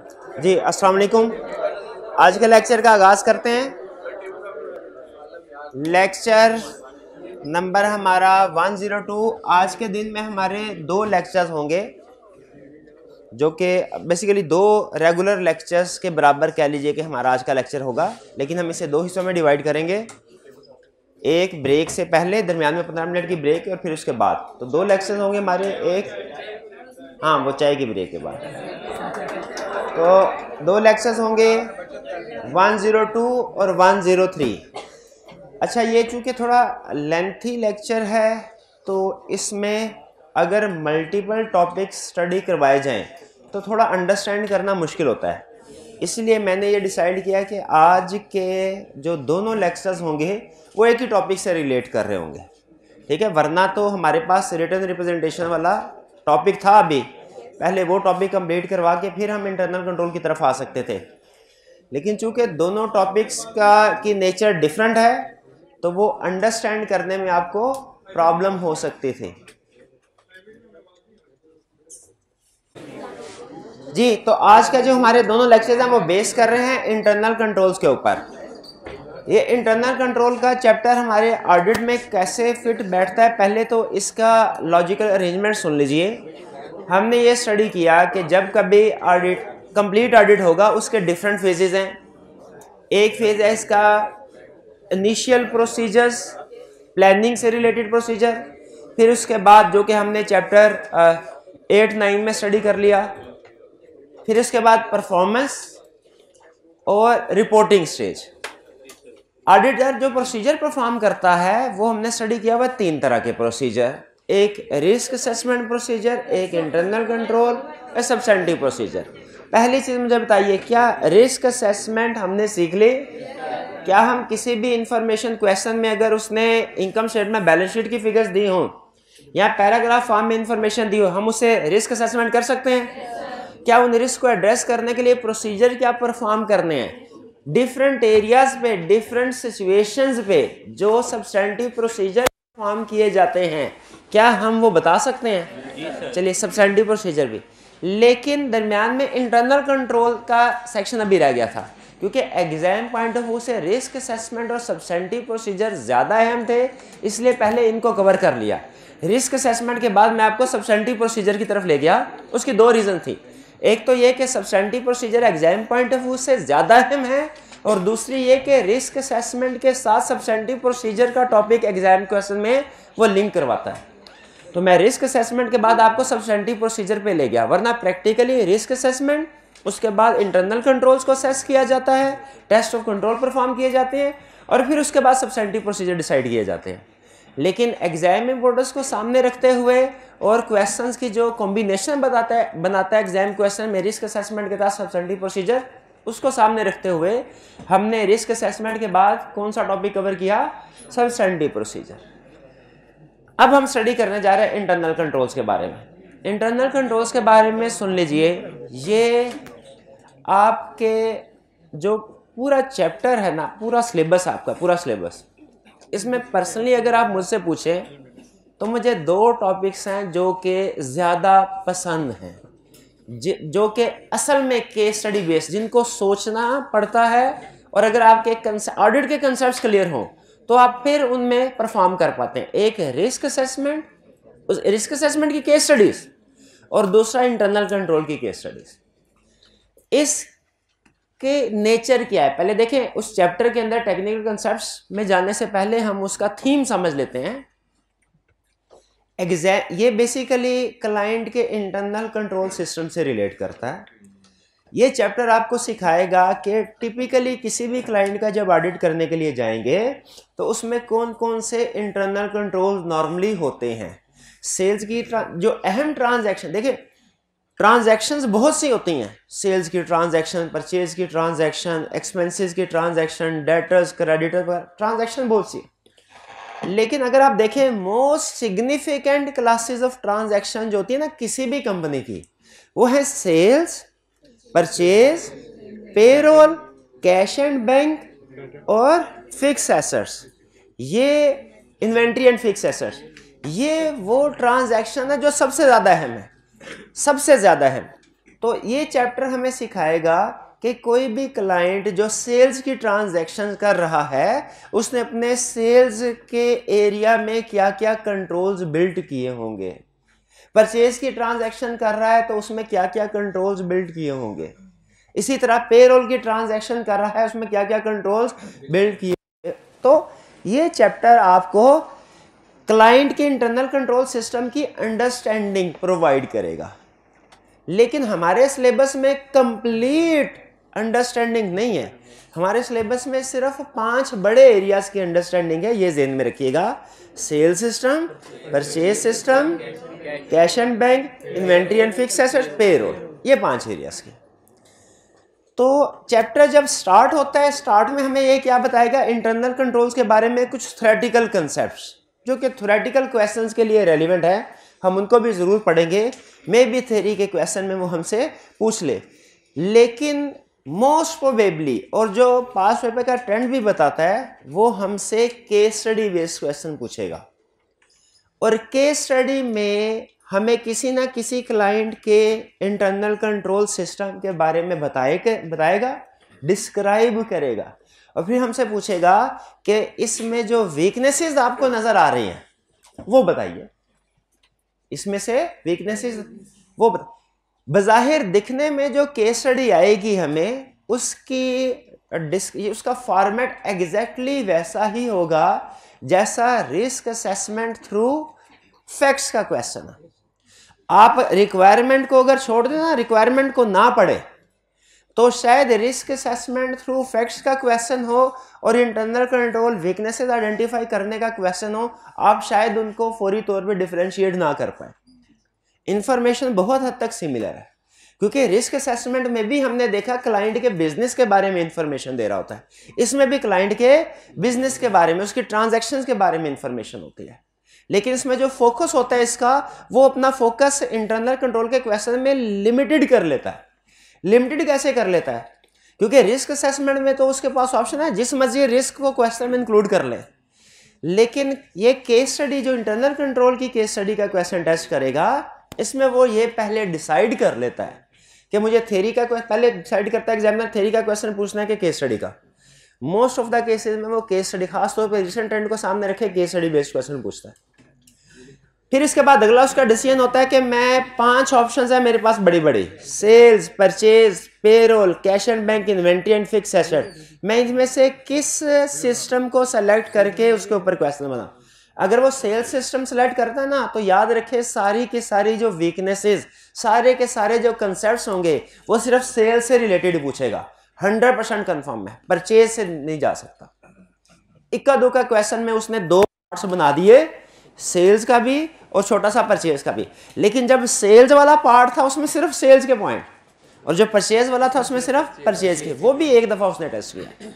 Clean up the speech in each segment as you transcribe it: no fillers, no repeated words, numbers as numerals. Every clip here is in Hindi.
जी अस्सलाम वालेकुम। आज के लेक्चर का आगाज़ करते हैं। लेक्चर नंबर हमारा 102। आज के दिन में हमारे दो लेक्चर्स होंगे जो कि बेसिकली दो रेगुलर लेक्चर्स के बराबर कह लीजिए कि हमारा आज का लेक्चर होगा, लेकिन हम इसे दो हिस्सों में डिवाइड करेंगे। एक ब्रेक से पहले, दरमियान में 15 मिनट की ब्रेक और फिर उसके बाद। तो दो लेक्चर्स होंगे हमारे। एक वो चाय की ब्रेक के बाद। तो दो लेक्चर्स होंगे 102 और 103। अच्छा, ये चूँकि थोड़ा लेंथी लेक्चर है तो इसमें अगर मल्टीपल टॉपिक्स स्टडी करवाए जाएं तो थोड़ा अंडरस्टैंड करना मुश्किल होता है। इसलिए मैंने ये डिसाइड किया कि आज के जो दोनों लेक्चर्स होंगे वो एक ही टॉपिक से रिलेट कर रहे होंगे, ठीक है। वरना तो हमारे पास रिटन रिप्रेजेंटेशन वाला टॉपिक था, अभी पहले वो टॉपिक कंप्लीट करवा के फिर हम इंटरनल कंट्रोल की तरफ आ सकते थे। लेकिन चूंकि दोनों टॉपिक्स की नेचर डिफरेंट है तो वो अंडरस्टैंड करने में आपको प्रॉब्लम हो सकती थी। जी, तो आज का जो हमारे दोनों लेक्चर्स हैं वो बेस कर रहे हैं इंटरनल कंट्रोल्स के ऊपर। ये इंटरनल कंट्रोल का चैप्टर हमारे ऑडिट में कैसे फिट बैठता है, पहले तो इसका लॉजिकल अरेंजमेंट सुन लीजिए। हमने ये स्टडी किया कि जब कभी ऑडिट कंप्लीट ऑडिट होगा उसके डिफरेंट फेजेस हैं। एक फेज है इसका इनिशियल प्रोसीजर्स, प्लानिंग से रिलेटेड प्रोसीजर। फिर उसके बाद जो कि हमने चैप्टर 8-9 में स्टडी कर लिया। फिर उसके बाद परफॉर्मेंस और रिपोर्टिंग स्टेज। ऑडिटर जो प्रोसीजर परफॉर्म करता है वो हमने स्टडी किया हुआ 3 तरह के प्रोसीजर। एक रिस्क असेसमेंट प्रोसीजर, एक इंटरनल कंट्रोल और सब्सटेंटिव प्रोसीजर। पहली चीज़ मुझे बताइए, क्या रिस्क असेसमेंट हमने सीख ली? क्या हम किसी भी इंफॉर्मेशन क्वेश्चन में अगर उसने इनकम स्टेटमेंट बैलेंस शीट की फिगर्स दी हों या पैराग्राफ फॉर्म में इंफॉर्मेशन दी हो, हम उसे रिस्क असेसमेंट कर सकते हैं? क्या उन रिस्क को एड्रेस करने के लिए प्रोसीजर क्या परफॉर्म करने हैं? डिफरेंट एरियाज पे, डिफरेंट सिचुएशंस पे जो सब्सटेंटिव प्रोसीजर परफॉर्म किए जाते हैं, क्या हम वो बता सकते हैं? चलिए, सब्सटेंटिव प्रोसीजर भी। लेकिन दरमियान में इंटरनल कंट्रोल का सेक्शन अभी रह गया था, क्योंकि एग्जाम पॉइंट ऑफ व्यू से रिस्क असेसमेंट और सब्सटेंटिव प्रोसीजर ज़्यादा अहम थे, इसलिए पहले इनको कवर कर लिया। रिस्क असेसमेंट के बाद मैं आपको सब्सटेंटिव प्रोसीजर की तरफ ले गया। उसकी 2 रीज़न थी। एक तो ये कि substantive procedure exam point of view से ज़्यादा अहम है, और दूसरी ये कि रिस्क असेसमेंट के साथ सब्सटेंटिव प्रोसीजर का टॉपिक एग्जाम क्वेश्चन में वो लिंक करवाता है। तो मैं रिस्क असेसमेंट के बाद आपको सब्सटेंटिव प्रोसीजर पे ले गया, वरना प्रैक्टिकली रिस्क असेसमेंट, उसके बाद इंटरनल कंट्रोल्स को असेस किया जाता है, टेस्ट ऑफ कंट्रोल परफॉर्म किए जाते हैं, और फिर उसके बाद सब्सटेंटिव प्रोसीजर डिसाइड किए जाते हैं। लेकिन एग्जाम इम्पोर्टेंस को सामने रखते हुए और क्वेश्चंस की जो कॉम्बिनेशन बनाता है एग्जाम क्वेश्चन में रिस्क असेसमेंट के साथ सब्सटेंटिव प्रोसीजर, उसको सामने रखते हुए हमने रिस्क असेसमेंट के बाद कौन सा टॉपिक कवर किया? Substantive procedure. अब हम स्टडी करने जा रहे हैं इंटरनल कंट्रोल्स के बारे में। इंटरनल कंट्रोल्स के बारे में सुन लीजिए। ये आपके जो पूरा चैप्टर है ना, पूरा सिलेबस, आपका पूरा सिलेबस, इसमें पर्सनली अगर आप मुझसे पूछें तो मुझे 2 टॉपिक्स हैं जो कि ज़्यादा पसंद हैं, जो कि असल में केस स्टडी बेस्ड, जिनको सोचना पड़ता है, और अगर आपके ऑडिट के कंसेप्ट्स क्लियर हों तो आप फिर उनमें परफॉर्म कर पाते हैं। एक रिस्क असेसमेंट, उस रिस्क असेसमेंट की केस स्टडीज, और दूसरा इंटरनल कंट्रोल की केस स्टडीज। इसके नेचर क्या है पहले देखें। उस चैप्टर के अंदर टेक्निकल कंसेप्ट्स में जाने से पहले हम उसका थीम समझ लेते हैं। ये बेसिकली क्लाइंट के इंटरनल कंट्रोल सिस्टम से रिलेट करता है। ये चैप्टर आपको सिखाएगा कि टिपिकली किसी भी क्लाइंट का जब ऑडिट करने के लिए जाएंगे तो उसमें कौन कौन से इंटरनल कंट्रोल नॉर्मली होते हैं। सेल्स की जो अहम ट्रांजैक्शन, देखिए ट्रांजैक्शंस बहुत सी होती हैं। सेल्स की ट्रांजैक्शन, परचेज की ट्रांजैक्शन, एक्सपेंसेस की ट्रांजैक्शन, डेटर्स क्रेडिटर पर ट्रांजैक्शन बहुत सी। लेकिन अगर आप देखें most significant classes of transaction जो होती है ना किसी भी कंपनी की, वो है sales, purchase, payroll, cash and bank और फिक्स एसेट्स। ये इन्वेंट्री एंड फिक्स एसेट्स, ये वो ट्रांजैक्शन है जो सबसे ज़्यादा अहम है, सबसे ज़्यादा अहम। तो ये चैप्टर हमें सिखाएगा कि कोई भी क्लाइंट जो सेल्स की ट्रांजैक्शन कर रहा है उसने अपने सेल्स के एरिया में क्या क्या कंट्रोल्स बिल्ड किए होंगे। परचेज की ट्रांजैक्शन कर रहा है तो उसमें क्या क्या कंट्रोल्स बिल्ड किए होंगे। इसी तरह पेरोल की ट्रांजैक्शन कर रहा है उसमें क्या क्या कंट्रोल्स बिल्ड किए होंगे। तो ये चैप्टर आपको क्लाइंट के इंटरनल कंट्रोल सिस्टम की अंडरस्टैंडिंग प्रोवाइड करेगा। लेकिन हमारे सिलेबस में कंप्लीट अंडरस्टैंडिंग नहीं है। हमारे सिलेबस में सिर्फ 5 बड़े एरियाज की अंडरस्टैंडिंग है, ये ज़हन में रखिएगा। Sale system, purchase system, cash and bank, inventory and fix asset, payroll, ये 5 एरियाज की। तो चैप्टर जब स्टार्ट होता है, स्टार्ट में हमें ये क्या बताएगा, इंटरनल कंट्रोल्स के बारे में कुछ थ्योरेटिकल कंसेप्ट्स जो कि थ्योरेटिकल क्वेश्चंस के लिए रेलिवेंट है, हम उनको भी ज़रूर पढ़ेंगे। मे बी थ्योरी के क्वेश्चन में वो हमसे पूछ ले, लेकिन मोस्ट प्रोबेबली और जो पास पेपर का ट्रेंड भी बताता है वो हमसे केस स्टडी बेस्ड क्वेश्चन पूछेगा। और केस स्टडी में हमें किसी ना किसी क्लाइंट के इंटरनल कंट्रोल सिस्टम के बारे में बताएगा, डिस्क्राइब करेगा, और फिर हमसे पूछेगा कि इसमें जो वीकनेसेस आपको नजर आ रही हैं वो बताइए। इसमें से वीकनेसेस वो बज़ाहिर दिखने में जो केस स्टडी आएगी हमें उसका फॉर्मेट एग्जैक्टली वैसा ही होगा जैसा रिस्क असेसमेंट थ्रू फैक्ट्स का क्वेश्चन है। आप रिक्वायरमेंट को अगर छोड़ दें ना, रिक्वायरमेंट को ना पढ़े, तो शायद रिस्क असेसमेंट थ्रू फैक्ट्स का क्वेश्चन हो और इंटरनल कंट्रोल वीकनेसेस आइडेंटिफाई करने का क्वेश्चन हो, आप शायद उनको फौरी तौर पे डिफरेंशिएट ना कर पाए। इंफॉर्मेशन बहुत हद तक सिमिलर है, क्योंकि रिस्क असेसमेंट में भी हमने देखा क्लाइंट के बिजनेस के बारे में इंफॉर्मेशन दे रहा होता है, इसमें भी क्लाइंट के बिजनेस के बारे में, उसकी ट्रांजैक्शंस के बारे में इंफॉर्मेशन होती है। लेकिन इसमें जो फोकस होता है इसका, वो अपना फोकस इंटरनल कंट्रोल के क्वेश्चन में लिमिटेड कर लेता है। लिमिटेड कैसे कर लेता है? क्योंकि रिस्क असेसमेंट में तो उसके पास ऑप्शन है जिस मर्जी रिस्क को क्वेश्चन में इंक्लूड कर ले, लेकिन ये केस स्टडी जो इंटरनल कंट्रोल की केस स्टडी का क्वेश्चन टेस्ट करेगा, इसमें वो ये पहले डिसाइड कर लेता है कि मुझे थ्योरी का पहले डिसाइड करता है एग्जामिनर थ्योरी का क्वेश्चन पूछना है कि केस स्टडी का। मोस्ट ऑफ द केसेस में वो केस स्टडी, खासतौर पर रिसेंट ट्रेंड को सामने रखे, केस स्टडी बेस्ड क्वेश्चन पूछता है। फिर इसके बाद अगला उसका डिसीजन होता है कि मैं 5 ऑप्शंस है मेरे पास बड़ी बड़ी, sales, purchase, payroll, cash and bank, inventory and fix asset, मैं इनमें से किस सिस्टम को सेलेक्ट करके उसके ऊपर क्वेश्चन बना। अगर वो सेल्स सिस्टम सेलेक्ट करता है ना, तो याद रखे सारी की सारी जो वीकनेसेस, सारे के सारे जो कंसेप्ट्स होंगे वो सिर्फ सेल्स से रिलेटेड पूछेगा, 100% कंफर्म है, परचेज से नहीं जा सकता। इक्का दुक्का क्वेश्चन में उसने 2 पार्ट्स बना दिए, सेल्स का भी और छोटा सा परचेज का भी। लेकिन जब सेल्स वाला पार्ट था उसमें सिर्फ सेल्स के पॉइंट, और जो परचेज वाला था उसमें सिर्फ परचेज के, वो भी एक दफा उसने टेस्ट किया।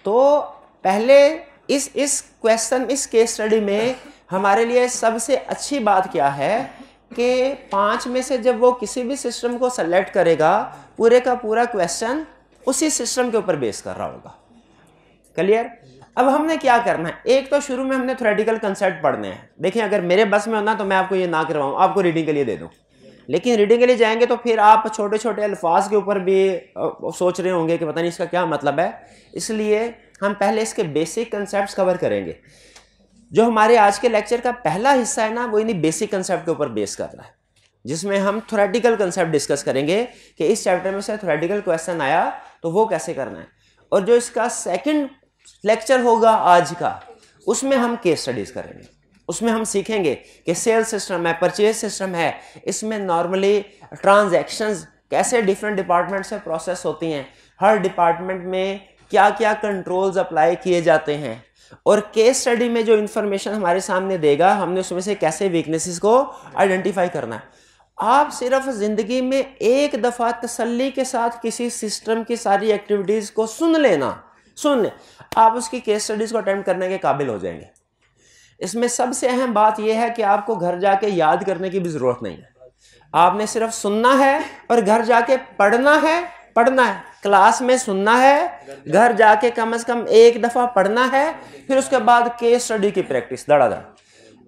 तो पहले इस क्वेश्चन, इस केस स्टडी में हमारे लिए सबसे अच्छी बात क्या है कि 5 में से जब वो किसी भी सिस्टम को सेलेक्ट करेगा, पूरे का पूरा क्वेश्चन उसी सिस्टम के ऊपर बेस कर रहा होगा। क्लियर? अब हमने क्या करना है, एक तो शुरू में हमने थ्योरेटिकल कंसेप्ट पढ़ने हैं। देखिए, अगर मेरे बस में होना तो मैं आपको ये ना करवाऊं, आपको रीडिंग के लिए दे दूं, लेकिन रीडिंग के लिए जाएंगे तो फिर आप छोटे छोटे अल्फाज के ऊपर भी सोच रहे होंगे कि पता नहीं इसका क्या मतलब है। इसलिए हम पहले इसके बेसिक कंसेप्ट कवर करेंगे। जो हमारे आज के लेक्चर का पहला हिस्सा है ना, वो इन्हीं बेसिक कंसेप्ट के ऊपर बेस कर रहा है, जिसमें हम थ्योरेटिकल कंसेप्ट डिस्कस करेंगे कि इस चैप्टर में से थ्योरेटिकल क्वेश्चन आया तो वो कैसे करना है। और जो इसका सेकंड लेक्चर होगा आज का, उसमें हम केस स्टडीज करेंगे। उसमें हम सीखेंगे कि सेल सिस्टम है, परचेज सिस्टम है, इसमें नॉर्मली ट्रांजैक्शंस कैसे डिफरेंट डिपार्टमेंट से प्रोसेस होती हैं, हर डिपार्टमेंट में क्या क्या कंट्रोल्स अप्लाई किए जाते हैं, और केस स्टडी में जो इंफॉर्मेशन हमारे सामने देगा हमने उसमें से कैसे वीकनेसेस को आइडेंटिफाई करना है। आप सिर्फ जिंदगी में एक दफा तसल्ली के साथ किसी सिस्टम की सारी एक्टिविटीज को सुन लेना, सुन ले, आप उसकी केस स्टडीज को अटेम्प्ट करने के काबिल हो जाएंगे। इसमें सबसे अहम बात यह है कि आपको घर जाके याद करने की भी जरूरत नहीं है, आपने सिर्फ सुनना है और घर जाके पढ़ना है। क्लास में सुनना है, घर जाके कम से कम एक दफा पढ़ना है, फिर उसके बाद केस स्टडी की प्रैक्टिस धड़ाधड़।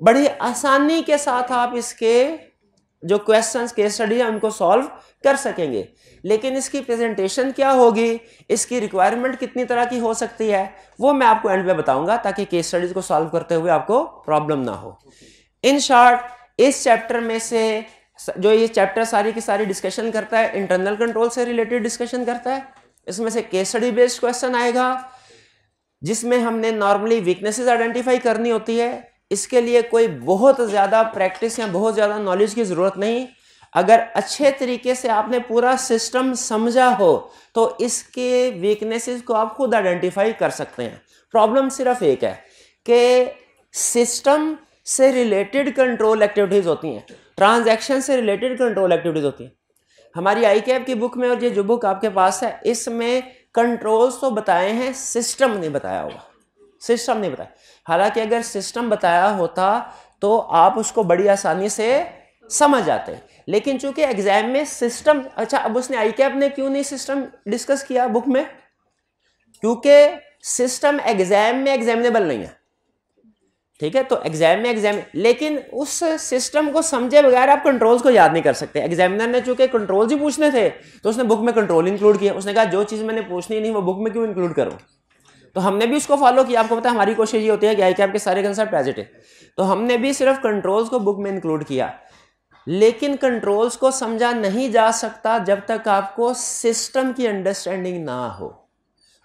बड़ी आसानी के साथ आप इसके जो क्वेश्चंस केस स्टडी है उनको सॉल्व कर सकेंगे। लेकिन इसकी प्रेजेंटेशन क्या होगी, इसकी रिक्वायरमेंट कितनी तरह की हो सकती है, वो मैं आपको एंड में बताऊंगा, ताकि केस स्टडीज को सॉल्व करते हुए आपको प्रॉब्लम ना हो। इन शॉर्ट इस चैप्टर में से जो ये चैप्टर सारी की सारी डिस्कशन करता है, इंटरनल कंट्रोल से रिलेटेड डिस्कशन करता है। इसमें से केस स्टडी बेस्ड क्वेश्चन आएगा, जिसमें हमने नॉर्मली वीकनेसेस आइडेंटिफाई करनी होती है। इसके लिए कोई बहुत ज़्यादा प्रैक्टिस या बहुत ज़्यादा नॉलेज की ज़रूरत नहीं। अगर अच्छे तरीके से आपने पूरा सिस्टम समझा हो तो इसके वीकनेसेस को आप खुद आइडेंटिफाई कर सकते हैं। प्रॉब्लम सिर्फ एक है कि सिस्टम से रिलेटेड कंट्रोल एक्टिविटीज़ होती हैं, ट्रांजैक्शन से रिलेटेड कंट्रोल एक्टिविटीज़ होती हैं। हमारी ICAP की बुक में और ये जो बुक आपके पास है इसमें कंट्रोल्स तो बताए हैं, सिस्टम नहीं बताया हुआ, सिस्टम नहीं बताया। हालांकि अगर सिस्टम बताया होता तो आप उसको बड़ी आसानी से समझ जाते, लेकिन चूंकि एग्जाम में सिस्टम, अच्छा अब उसने ICAP ने क्यों नहीं सिस्टम डिस्कस किया बुक में, क्योंकि सिस्टम एग्जाम में एग्जामिनेबल नहीं है, ठीक है। तो एग्जाम में लेकिन उस सिस्टम को समझे बगैर आप कंट्रोल्स को याद नहीं कर सकते। एग्जामिनर ने चूंकि कंट्रोल्स ही पूछने थे तो उसने बुक में कंट्रोल इंक्लूड किया। उसने कहा जो चीज़ मैंने पूछनी नहीं वो बुक में क्यों इंक्लूड करूं, तो हमने भी उसको फॉलो किया। आपको पता है हमारी कोशिश ये होती है कि ICAP के सारे कंसेप्ट एज इट है, तो हमने भी सिर्फ कंट्रोल्स को बुक में इंक्लूड किया। लेकिन कंट्रोल्स को समझा नहीं जा सकता जब तक आपको सिस्टम की अंडरस्टैंडिंग ना हो,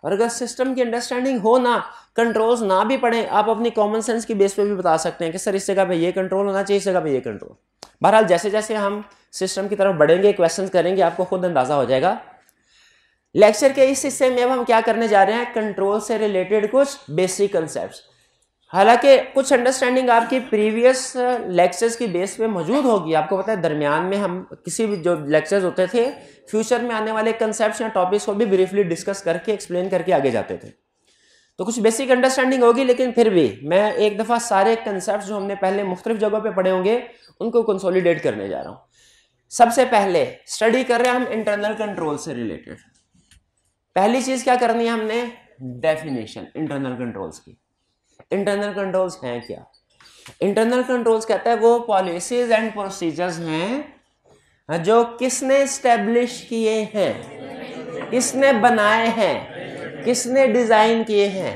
और अगर सिस्टम की अंडरस्टैंडिंग हो ना, कंट्रोल्स ना भी पढ़ें, आप अपनी कॉमन सेंस की बेस पे भी बता सकते हैं कि सर इस जगह पे ये कंट्रोल होना चाहिए, इस जगह पे ये कंट्रोल। बहरहाल जैसे जैसे हम सिस्टम की तरफ बढ़ेंगे, क्वेश्चंस करेंगे, आपको खुद अंदाजा हो जाएगा। लेक्चर के इस हिस्से में अब हम क्या करने जा रहे हैं, कंट्रोल से रिलेटेड कुछ बेसिक कंसेप्ट। हालांकि कुछ अंडरस्टैंडिंग आपकी प्रीवियस लेक्चर्स की बेस पे मौजूद होगी। आपको पता है दरमियान में हम किसी भी जो लेक्चर्स होते थे फ्यूचर में आने वाले कंसेप्ट्स या टॉपिक्स को भी ब्रीफली डिस्कस करके एक्सप्लेन करके आगे जाते थे, तो कुछ बेसिक अंडरस्टैंडिंग होगी। लेकिन फिर भी मैं एक दफ़ा सारे कंसेप्ट जो हमने पहले मुख्तलिफ जगहों पे पढ़े होंगे उनको कंसोलिडेट करने जा रहा हूँ। सबसे पहले स्टडी कर रहे हैं हम इंटरनल कंट्रोल से रिलेटेड। पहली चीज़ क्या करनी है हमने, डेफिनेशन इंटरनल कंट्रोल्स की। इंटरनल कंट्रोल्स हैं क्या? इंटरनल कंट्रोल्स कहता है वो पॉलिसीज एंड प्रोसीजर्स हैं जो किसने स्टैब्लिश किए हैं, किसने बनाए हैं, किसने डिजाइन किए हैं,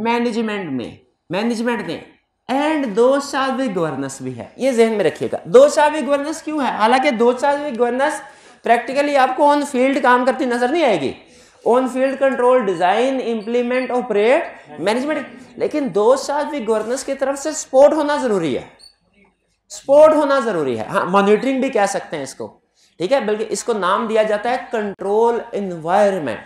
मैनेजमेंट ने। And those are with governance भी है, ये जहन में रखिएगा। दोज आर विद गवर्नेंस क्यों है? हालांकि those are with governance practically आपको ऑन फील्ड काम करती नजर नहीं आएगी। On field control, design, implement, operate, management, लेकिन दोज आर विद गवर्नेंस की तरफ से सपोर्ट होना जरूरी है, सपोर्ट होना जरूरी है। हाँ, मॉनिटरिंग भी कह सकते हैं इसको, ठीक है। बल्कि इसको नाम दिया जाता है कंट्रोल एनवायरनमेंट।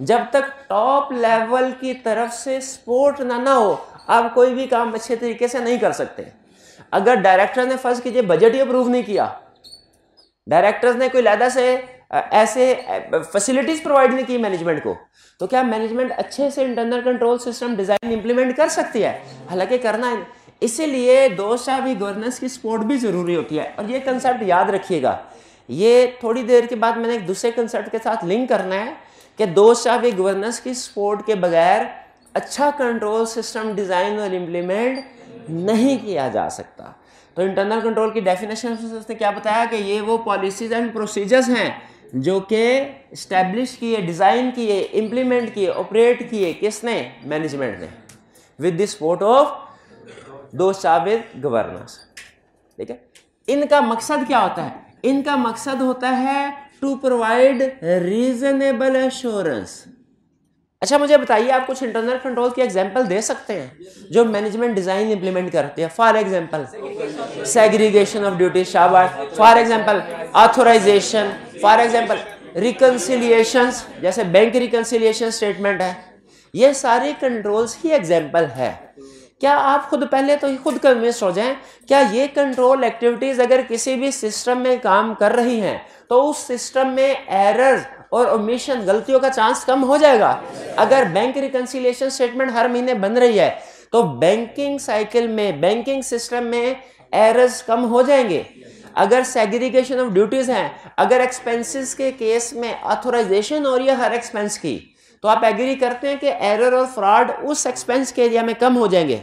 जब तक टॉप लेवल की तरफ से सपोर्ट ना हो आप कोई भी काम अच्छे तरीके से नहीं कर सकते। अगर डायरेक्टर ने फर्ज कीजिए बजट ही अप्रूव नहीं किया, डायरेक्टर्स ने कोई लादा से ऐसे फैसिलिटीज प्रोवाइड नहीं की मैनेजमेंट को, तो क्या मैनेजमेंट अच्छे से internal control system design implement कर सकती है? हालांकि करना है। इसीलिए दोषा भी गवर्नेंस की सपोर्ट भी जरूरी होती है। और ये कंसेप्ट याद रखिएगा, ये थोड़ी देर के बाद मैंने एक दूसरे कंसेप्ट के साथ लिंक करना है कि दोषा भी गवर्नेंस की सपोर्ट के बगैर अच्छा कंट्रोल सिस्टम डिजाइन और इंप्लीमेंट नहीं किया जा सकता। तो इंटरनल कंट्रोल की डेफिनेशन उसने क्या बताया कि ये वो पॉलिसीज एंड प्रोसीजर्स हैं जो कि एस्टैब्लिश किए, डिजाइन किए, इंप्लीमेंट किए, ऑपरेट किए, किसने? मैनेजमेंट ने, with the support of those are with governance. ठीक है। इनका मकसद क्या होता है? इनका मकसद होता है टू प्रोवाइड रीजनेबल एश्योरेंस। अच्छा मुझे बताइए, आप कुछ इंटरनल कंट्रोल की एग्जांपल दे सकते हैं जो मैनेजमेंट डिजाइन इंप्लीमेंट करते हैं? For example segregation of duty, शाबाश। For example authorisation, for example reconciliations, जैसे बैंक रिकंसिलिएशन स्टेटमेंट है। ये सारे कंट्रोल्स की एग्जांपल है। क्या आप खुद पहले तो खुद कन्विंस हो जाएं, क्या ये कंट्रोल एक्टिविटीज अगर किसी भी सिस्टम में काम कर रही हैं तो उस सिस्टम में एरर और ओमिशन, गलतियों का चांस कम हो जाएगा? अगर बैंक रिकंसिलिएशन स्टेटमेंट हर महीने बन रही है तो बैंकिंग साइकिल में, बैंकिंग सिस्टम में एरर्स कम हो जाएंगे। अगर सेग्रीगेशन ऑफ ड्यूटीज हैं, अगर एक्सपेंसेस के केस में ऑथराइजेशन हो रही है हर एक्सपेंस की, तो आप एग्री करते हैं कि एरर और फ्रॉड उस एक्सपेंस के एरिया में कम हो जाएंगे।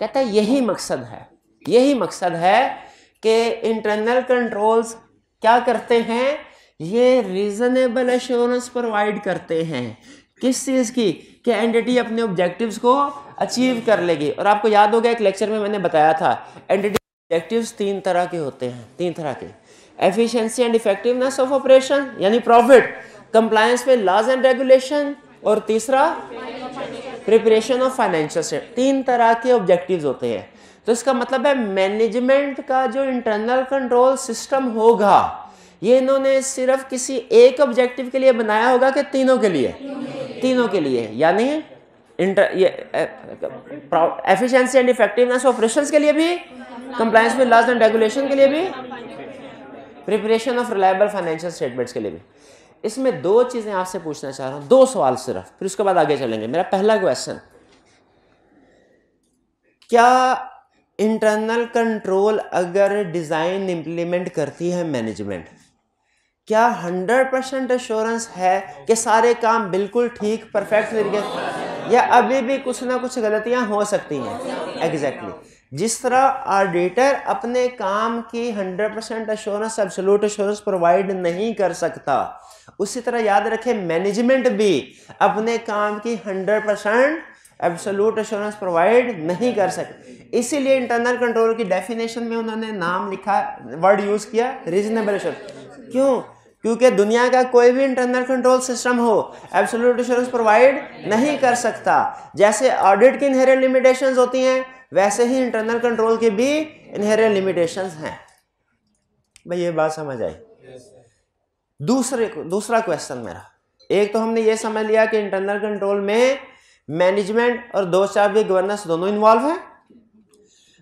कहता है यही मकसद है, यही मकसद है कि इंटरनल कंट्रोल्स क्या करते हैं, ये रीजनेबल एश्योरेंस प्रोवाइड करते हैं। किस चीज़ की? कि एंटिटी अपने ऑब्जेक्टिव्स को अचीव कर लेगी। और आपको याद होगा एक लेक्चर में मैंने बताया था एंटिटी ऑब्जेक्टिव्स 3 तरह के होते हैं, 3 तरह के। Efficiency and effectiveness of operation यानी profit, compliance with laws and regulation, और तीसरा प्रिपरेशन ऑफ फाइनेंशियल स्टेटमेंट। 3 तरह के ऑब्जेक्टिव्स होते हैं। तो इसका मतलब है मैनेजमेंट का जो इंटरनल कंट्रोल सिस्टम होगा, ये इन्होंने सिर्फ किसी एक ऑब्जेक्टिव के लिए बनाया होगा कि तीनों के लिए? तीनों के लिए। यानी एफिशिएंसी एंड इफेक्टिवनेस ऑपरेशंस के लिए भी, compliance with laws and regulation के लिए भी, preparation of reliable financial statements के लिए भी। इसमें 2 चीजें आपसे पूछना चाह रहा हूं, 2 सवाल सिर्फ, फिर उसके बाद आगे चलेंगे। मेरा पहला क्वेश्चन, क्या इंटरनल कंट्रोल अगर डिजाइन इंप्लीमेंट करती है मैनेजमेंट, क्या 100% एश्योरेंस है कि सारे काम बिल्कुल ठीक परफेक्ट तरीके, या अभी भी कुछ ना कुछ गलतियां हो सकती हैं? एग्जैक्टली जिस तरह ऑडिटर अपने काम की 100% एश्योरेंस, एब्सोल्यूट एश्योरेंस प्रोवाइड नहीं कर सकता, उसी तरह याद रखें मैनेजमेंट भी अपने काम की 100% एब्सोल्यूट एश्योरेंस प्रोवाइड नहीं कर सकते। इसीलिए इंटरनल कंट्रोल की डेफिनेशन में उन्होंने नाम लिखा, वर्ड यूज किया, रीजनेबल एश्योरेंस। क्यों? क्योंकि दुनिया का कोई भी इंटरनल कंट्रोल सिस्टम हो एब्सोल्यूट एश्योरेंस प्रोवाइड नहीं कर सकता। जैसे ऑडिट की इनहेरेंट लिमिटेशंस होती हैं, वैसे ही इंटरनल कंट्रोल की भी इनहेरेंट लिमिटेशंस हैं। भाई ये बात समझ आई? दूसरा क्वेश्चन मेरा, एक तो हमने ये समझ लिया कि इंटरनल कंट्रोल में मैनेजमेंट और 2-4 भी गवर्नेंस दोनों इन्वॉल्व हैं।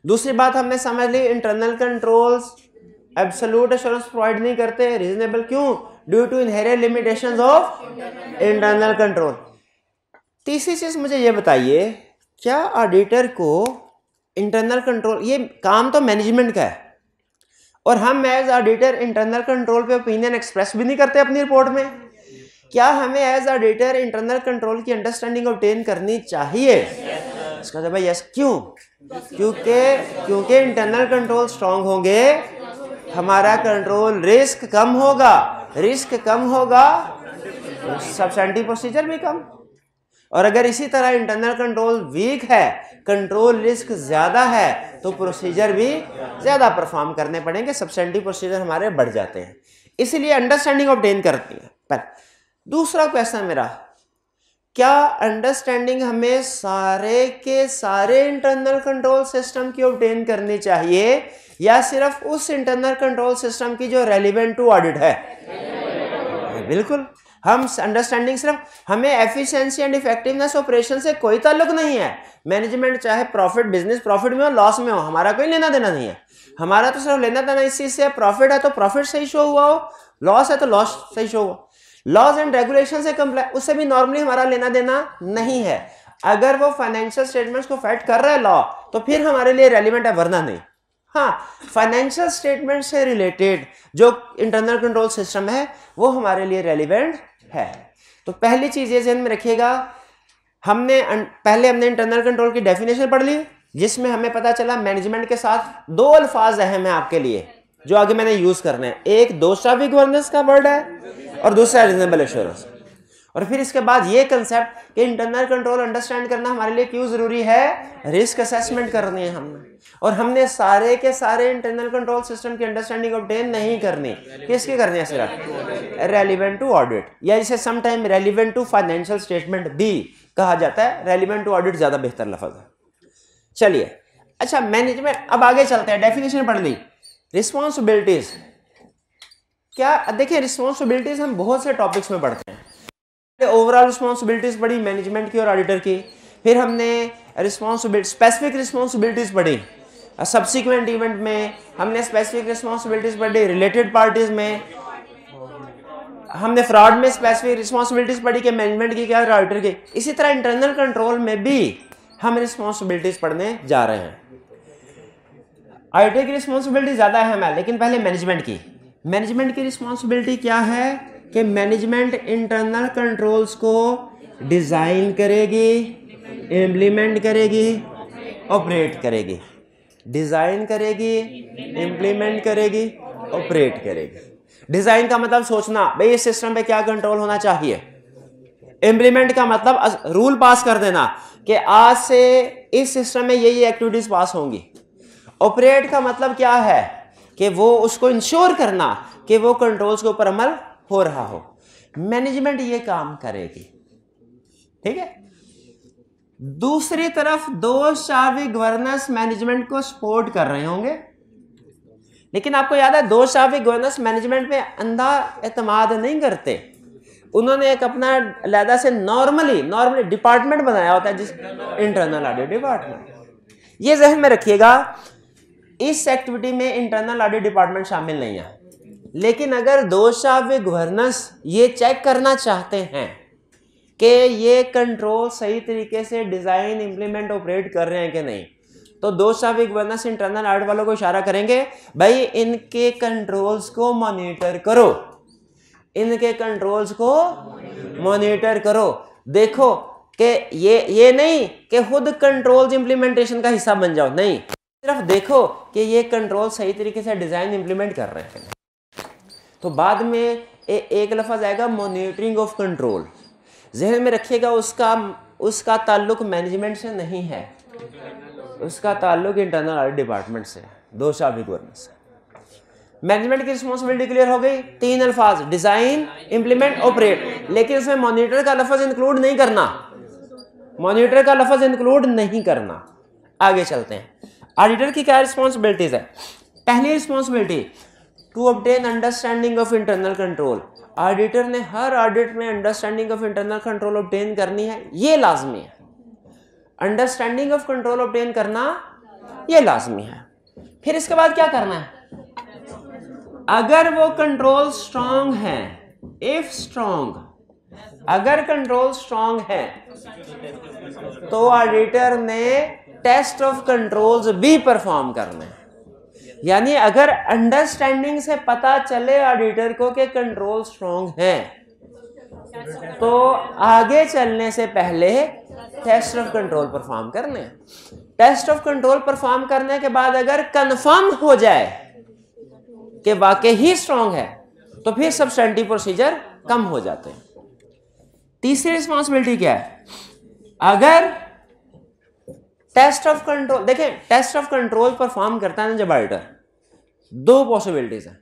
दूसरी बात हमने समझ ली, internal controls absolute assurance provide नहीं करते, रीजनेबल क्यों? Due to inherent limitations of internal control. तीसरी चीज मुझे ये बताइए, क्या ऑडिटर को इंटरनल कंट्रोल, ये काम तो मैनेजमेंट का है, और हम एज ऑडिटर इंटरनल कंट्रोल पे ओपिनियन एक्सप्रेस भी नहीं करते अपनी रिपोर्ट में, क्या हमें एज ऑडिटर इंटरनल कंट्रोल की अंडरस्टैंडिंग ऑब्टेन करनी चाहिए? इसका जवाब यस। क्यों? क्योंकि इंटरनल कंट्रोल स्ट्रांग होंगे, हमारा कंट्रोल रिस्क कम होगा, रिस्क कम होगा सब्सटेंटिव प्रोसीजर भी कम। और अगर इसी तरह इंटरनल कंट्रोल वीक है, कंट्रोल रिस्क ज्यादा है, तो प्रोसीजर भी ज्यादा परफॉर्म करने पड़ेंगे, सब्सटेंटिव प्रोसीजर हमारे बढ़ जाते हैं। इसीलिए अंडरस्टैंडिंग ऑब्टेन करती है। पर दूसरा क्वेश्चन मेरा, क्या अंडरस्टैंडिंग हमें सारे के सारे इंटरनल कंट्रोल सिस्टम की ऑब्टेन करनी चाहिए, या सिर्फ उस इंटरनल कंट्रोल सिस्टम की जो रेलिवेंट टू ऑडिट है? बिल्कुल, हम अंडरस्टैंडिंग सिर्फ, हमें एफिशिएंसी एंड इफेक्टिवनेस ऑपरेशन से कोई ताल्लुक नहीं है। मैनेजमेंट चाहे प्रॉफिट, बिजनेस प्रॉफिट में हो लॉस में हो, हमारा कोई लेना देना नहीं है। हमारा तो सिर्फ लेना देना इस चीज से, प्रॉफिट है तो प्रॉफिट सही शो हुआ हो, लॉस है तो लॉस सही शो हुआ। लॉज एंड रेगुलेशन से कंप्लाई, उससे भी नॉर्मली हमारा लेना देना नहीं है। अगर वो फाइनेंशियल स्टेटमेंट्स को फैक्ट कर रहा है लॉ, तो फिर हमारे लिए रेलिवेंट है, वरना नहीं। हाँ, फाइनेंशियल स्टेटमेंट से रिलेटेड जो इंटरनल कंट्रोल सिस्टम है वो हमारे लिए रेलिवेंट है। तो पहली चीज ये ध्यान में रखिएगा, पहले हमने इंटरनल कंट्रोल की डेफिनेशन पढ़ ली, जिसमें हमें पता चला मैनेजमेंट के साथ 2 अल्फाज अहम है आपके लिए जो आगे मैंने यूज करने हैं। एक दोषावी गवर्नेंस का वर्ड है और दूसरा रीजनेबल एश्योरेंस। और फिर इसके बाद ये कंसेप्ट कि इंटरनल कंट्रोल अंडरस्टैंड करना हमारे लिए क्यों जरूरी है, रिस्क असेसमेंट करनी है हमने, और हमने सारे के सारे इंटरनल कंट्रोल सिस्टम की अंडरस्टैंडिंग ऑब्टेन नहीं करनी। किसकी करनी है? सिर्फ रेलिवेंट टू ऑडिट, या जिसे sometime relevant to financial statement भी कहा जाता है। रेलिवेंट टू ऑडिट ज्यादा बेहतर लफ्ज है। चलिए, अच्छा मैनेजमेंट, अब आगे चलते हैं। डेफिनेशन पढ़ ली। रिस्पॉन्सिबिलिटीज, क्या देखिए, रिस्पॉन्सिबिलिटीज हम बहुत से टॉपिक्स में पढ़ते हैं। ओवरऑल रिस्पॉन्सिबिलिटीज पढ़ी मैनेजमेंट की और ऑडिटर की, फिर हमने रिस्पॉन्सिबिलिटी स्पेसिफिक रिस्पॉन्सिबिलिटीज पढ़ी, सब्सिक्वेंट इवेंट में हमने स्पेसिफिक रिस्पॉन्सिबिलिटीज पढ़ी, रिलेटेड पार्टीज में हमने फ्रॉड में स्पेसिफिक रिस्पॉन्सिबिलिटीज पढ़ी कि मैनेजमेंट की क्या, ऑडिटर की। इसी तरह इंटरनल कंट्रोल में भी हम रिस्पॉन्सिबिलिटीज पढ़ने जा रहे हैं। ऑडिटर की रिस्पॉन्सिबिलिटी ज्यादा अहम है, लेकिन पहले मैनेजमेंट की रिस्पॉन्सिबिलिटी क्या है कि मैनेजमेंट इंटरनल कंट्रोल्स को डिजाइन करेगी, इम्प्लीमेंट करेगी, ऑपरेट करेगी। डिजाइन करेगी, इंप्लीमेंट करेगी, ऑपरेट करेगी। डिजाइन का मतलब सोचना, भाई इस सिस्टम पे क्या कंट्रोल होना चाहिए। इंप्लीमेंट का मतलब रूल पास कर देना कि आज से इस सिस्टम में ये एक्टिविटीज पास होंगी। ऑपरेट का मतलब क्या है कि वो उसको इंश्योर करना कि वो कंट्रोल्स के ऊपर अमल हो रहा हो। मैनेजमेंट ये काम करेगी, ठीक है। दूसरी तरफ दोषावी गवर्नेंस मैनेजमेंट को सपोर्ट कर रहे होंगे, लेकिन आपको याद है दोषावी गवर्नेंस मैनेजमेंट में अंधा एतमाद नहीं करते। उन्होंने एक अपना अलहदा से नॉर्मली डिपार्टमेंट बनाया होता है, जिस इंटरनल ऑडिट डिपार्टमेंट। ये जहन में रखिएगा, इस एक्टिविटी में इंटरनल ऑडिट डिपार्टमेंट शामिल नहीं है। लेकिन अगर दोषावी गवर्नेंस ये चेक करना चाहते हैं कि ये कंट्रोल सही तरीके से डिजाइन, इंप्लीमेंट, ऑपरेट कर रहे हैं कि नहीं, तो दोषावी गवर्नेंस इंटरनल ऑडिट वालों को इशारा करेंगे, भाई इनके कंट्रोल्स को मॉनिटर करो, इनके कंट्रोल्स को मॉनिटर करो। देखो कि ये नहीं कि खुद कंट्रोल्स इंप्लीमेंटेशन का हिस्सा बन जाओ, नहीं, सिर्फ देखो कि ये कंट्रोल सही तरीके से डिजाइन इंप्लीमेंट कर रहे हैं। तो बाद में एक लफ्ज आएगा मॉनिटरिंग ऑफ कंट्रोल, जहन में रखिएगा, उसका ताल्लुक मैनेजमेंट से नहीं है, उसका ताल्लुक इंटरनल ऑडिट डिपार्टमेंट से, दोषावी गवर्नेंस से। मैनेजमेंट की रिस्पॉन्सिबिलिटी क्लियर हो गई। 3 अल्फाज, डिजाइन, इंप्लीमेंट, ऑपरेट, लेकिन इसमें मॉनिटर का लफ्ज इंक्लूड नहीं करना, मॉनिटर का लफ्ज इंक्लूड नहीं करना। आगे चलते हैं, ऑडिटर की क्या रिस्पॉन्सिबिलिटीज है। पहली responsibility, to obtain understanding of internal control. Auditor ने हर ऑडिट में understanding of internal control obtain करनी है, ये लाजमी है। अंडरस्टैंडिंग ऑफ कंट्रोल ऑब्टेन करना ये लाजमी है। फिर इसके बाद क्या करना है, अगर वो कंट्रोल स्ट्रांग है, इफ स्ट्रांग, अगर कंट्रोल स्ट्रांग है तो ऑडिटर ने टेस्ट ऑफ कंट्रोल्स भी परफॉर्म करने हैं। यानी अगर अंडरस्टैंडिंग से पता चले ऑडिटर को कि कंट्रोल स्ट्रांग है, तो आगे चलने से पहले टेस्ट ऑफ कंट्रोल परफॉर्म करने हैं। टेस्ट ऑफ कंट्रोल परफॉर्म करने के बाद अगर कंफर्म हो जाए कि वाकई ही स्ट्रांग है, तो फिर सब्सटेंटिव प्रोसीजर कम हो जाते हैं। तीसरी रिस्पॉन्सिबिलिटी क्या है, अगर टेस्ट ऑफ कंट्रोल, देखें टेस्ट ऑफ कंट्रोल परफॉर्म करता है ना जब ऑडिटर, 2 पॉसिबिलिटीज हैं।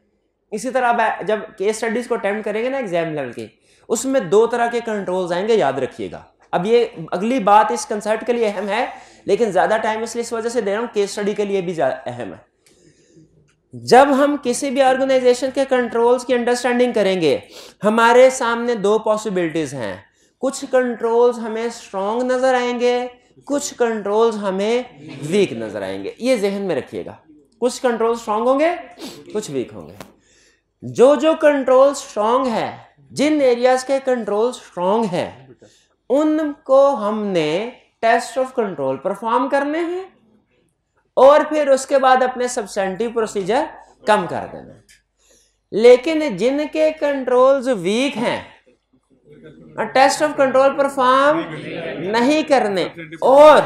इसी तरह जब केस स्टडीज को अटेम्प्ट करेंगे ना एग्जाम लेवल की, उसमें 2 तरह के कंट्रोल्स आएंगे, याद रखिएगा। अब ये अगली बात इस कंसेप्ट के लिए अहम है, लेकिन ज्यादा टाइम इसलिए इस वजह से दे रहा हूं, केस स्टडी के लिए भी अहम है। जब हम किसी भी ऑर्गेनाइजेशन के कंट्रोल्स की अंडरस्टैंडिंग करेंगे, हमारे सामने 2 पॉसिबिलिटीज हैं। कुछ कंट्रोल्स हमें स्ट्रांग नजर आएंगे, कुछ कंट्रोल्स हमें वीक नजर आएंगे। ये जहन में रखिएगा, कुछ कंट्रोल स्ट्रांग होंगे, कुछ वीक होंगे। जो कंट्रोल स्ट्रांग है, जिन एरियाज के कंट्रोल स्ट्रांग है, उनको हमने टेस्ट ऑफ कंट्रोल परफॉर्म करने हैं और फिर उसके बाद अपने सब्सटेंटिव प्रोसीजर कम कर देना। लेकिन जिनके कंट्रोल्स वीक हैं, टेस्ट ऑफ कंट्रोल परफॉर्म नहीं करने और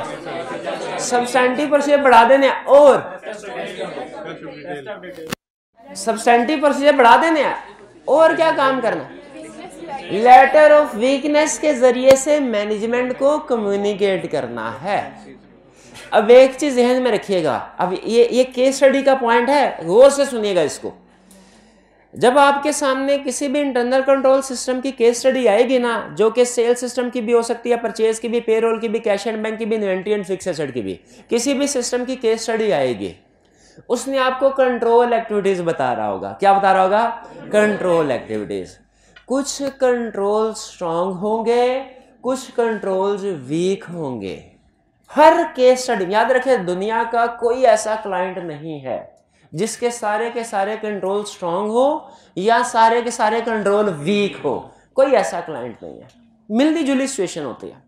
सब्सटेंटिव प्रोसीजर बढ़ा देने, और सब्सटेंटिव प्रोसीजर बढ़ा देने, और क्या काम करना, लेटर ऑफ वीकनेस के जरिए से मैनेजमेंट को कम्युनिकेट करना है। अब एक चीज ध्यान में रखिएगा, अब ये केस स्टडी का पॉइंट है, गौर से सुनिएगा इसको। जब आपके सामने किसी भी इंटरनल कंट्रोल सिस्टम की केस स्टडी आएगी ना, जो कि सेल सिस्टम की भी हो सकती है, परचेज की भी, पेरोल की भी, कैश एंड बैंक की भी, इन्वेंटरी एंड फिक्स एसेट की भी, किसी भी सिस्टम की केस स्टडी आएगी, उसने आपको कंट्रोल एक्टिविटीज बता रहा होगा। क्या बता रहा होगा, कंट्रोल एक्टिविटीज। कुछ कंट्रोल स्ट्रांग होंगे, कुछ कंट्रोल्स वीक होंगे। हर केस स्टडी याद रखें, दुनिया का कोई ऐसा क्लाइंट नहीं है जिसके सारे के सारे कंट्रोल स्ट्रांग हो या सारे के सारे कंट्रोल वीक हो, कोई ऐसा क्लाइंट नहीं है, मिलती जुली सिचुएशन होती है।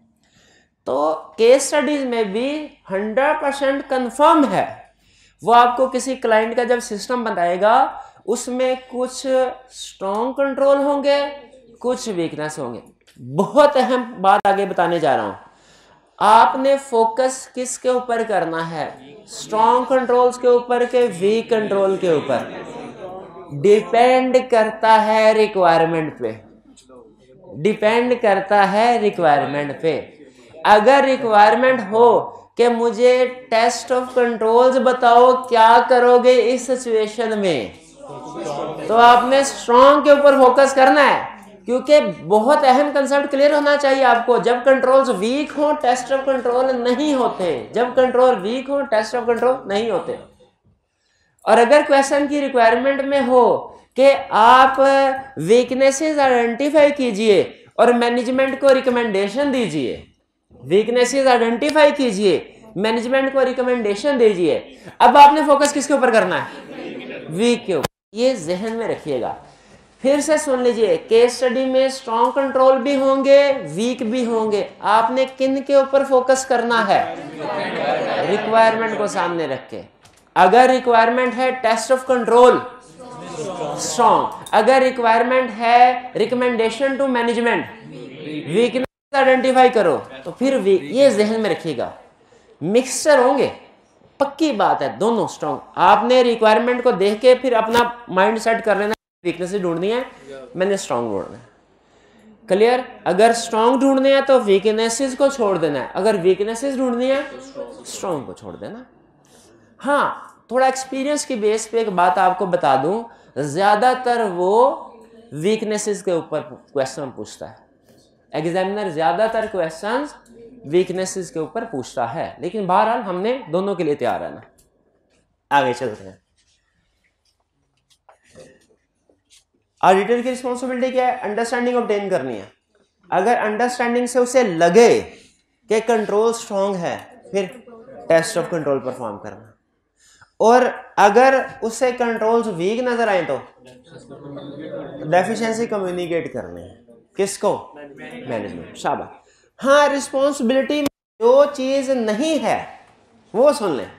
तो केस स्टडीज में भी 100% कंफर्म है, वो आपको किसी क्लाइंट का जब सिस्टम बताएगा, उसमें कुछ स्ट्रांग कंट्रोल होंगे, कुछ वीकनेस होंगे। बहुत अहम बात आगे बताने जा रहा हूं, आपने फोकस किसके ऊपर करना है, स्ट्रॉन्ग कंट्रोल्स के ऊपर के वीक कंट्रोल के ऊपर? डिपेंड करता है रिक्वायरमेंट पे, डिपेंड करता है रिक्वायरमेंट पे। अगर रिक्वायरमेंट हो कि मुझे टेस्ट ऑफ कंट्रोल्स बताओ क्या करोगे इस सिचुएशन में, तो आपने स्ट्रॉन्ग के ऊपर फोकस करना है, क्योंकि बहुत अहम कंसेप्ट क्लियर होना चाहिए आपको। जब कंट्रोल्स वीक हो टेस्ट ऑफ कंट्रोल नहीं होते, जब कंट्रोल वीक हो टेस्ट ऑफ कंट्रोल नहीं होते। और अगर क्वेश्चन की रिक्वायरमेंट में हो कि आप वीकनेसेस आइडेंटिफाई कीजिए और मैनेजमेंट को रिकमेंडेशन दीजिए, वीकनेसेस आइडेंटिफाई कीजिए, मैनेजमेंट को रिकमेंडेशन दीजिए, अब आपने फोकस किसके ऊपर करना है, वीक के ऊपर। ये जहन में रखिएगा। फिर से सुन लीजिए, केस स्टडी में स्ट्रॉन्ग कंट्रोल भी होंगे वीक भी होंगे, आपने किन के ऊपर फोकस करना है, रिक्वायरमेंट को सामने रख के। अगर रिक्वायरमेंट है टेस्ट ऑफ कंट्रोल, स्ट्रॉन्ग। अगर रिक्वायरमेंट है recommendation to management, weakness identify करो, तो फिर वीक। ये जहन में रखिएगा, मिक्सचर होंगे, पक्की बात है, दोनों स्ट्रॉन्ग। आपने रिक्वायरमेंट को देख के फिर अपना माइंड सेट कर लेना, वीकनेसेस ढूंढनी है, मैंने स्ट्रॉन्ग ढूंढना है। क्लियर? अगर स्ट्रॉन्ग ढूंढने हैं तो वीकनेसेस को छोड़ देना है, अगर वीकनेसेस ढूंढनी है स्ट्रॉन्ग को छोड़ देना। हाँ, थोड़ा एक्सपीरियंस की बेस पे एक बात आपको बता दूं, ज्यादातर वो वीकनेसेस के ऊपर क्वेश्चन पूछता है। एग्जामिनर ज्यादातर क्वेश्चंस वीकनेसेस के ऊपर पूछता है, लेकिन बहरहाल हमने दोनों के लिए तैयार रहना। आगे चलते हैं। ऑडिटर की रिस्पॉन्सिबिलिटी क्या है, अंडरस्टैंडिंग ऑब्टेन करनी है। अगर अंडरस्टैंडिंग से उसे लगे कि कंट्रोल स्ट्रांग है, फिर टेस्ट ऑफ कंट्रोल परफॉर्म करना। और अगर उससे कंट्रोल्स वीक नजर आए तो डेफिशिएंसी कम्युनिकेट करनी है, किसको, मैनेजमेंट। शाबाश। हाँ, रिस्पॉन्सिबिलिटी में जो चीज नहीं है वो सुन लें।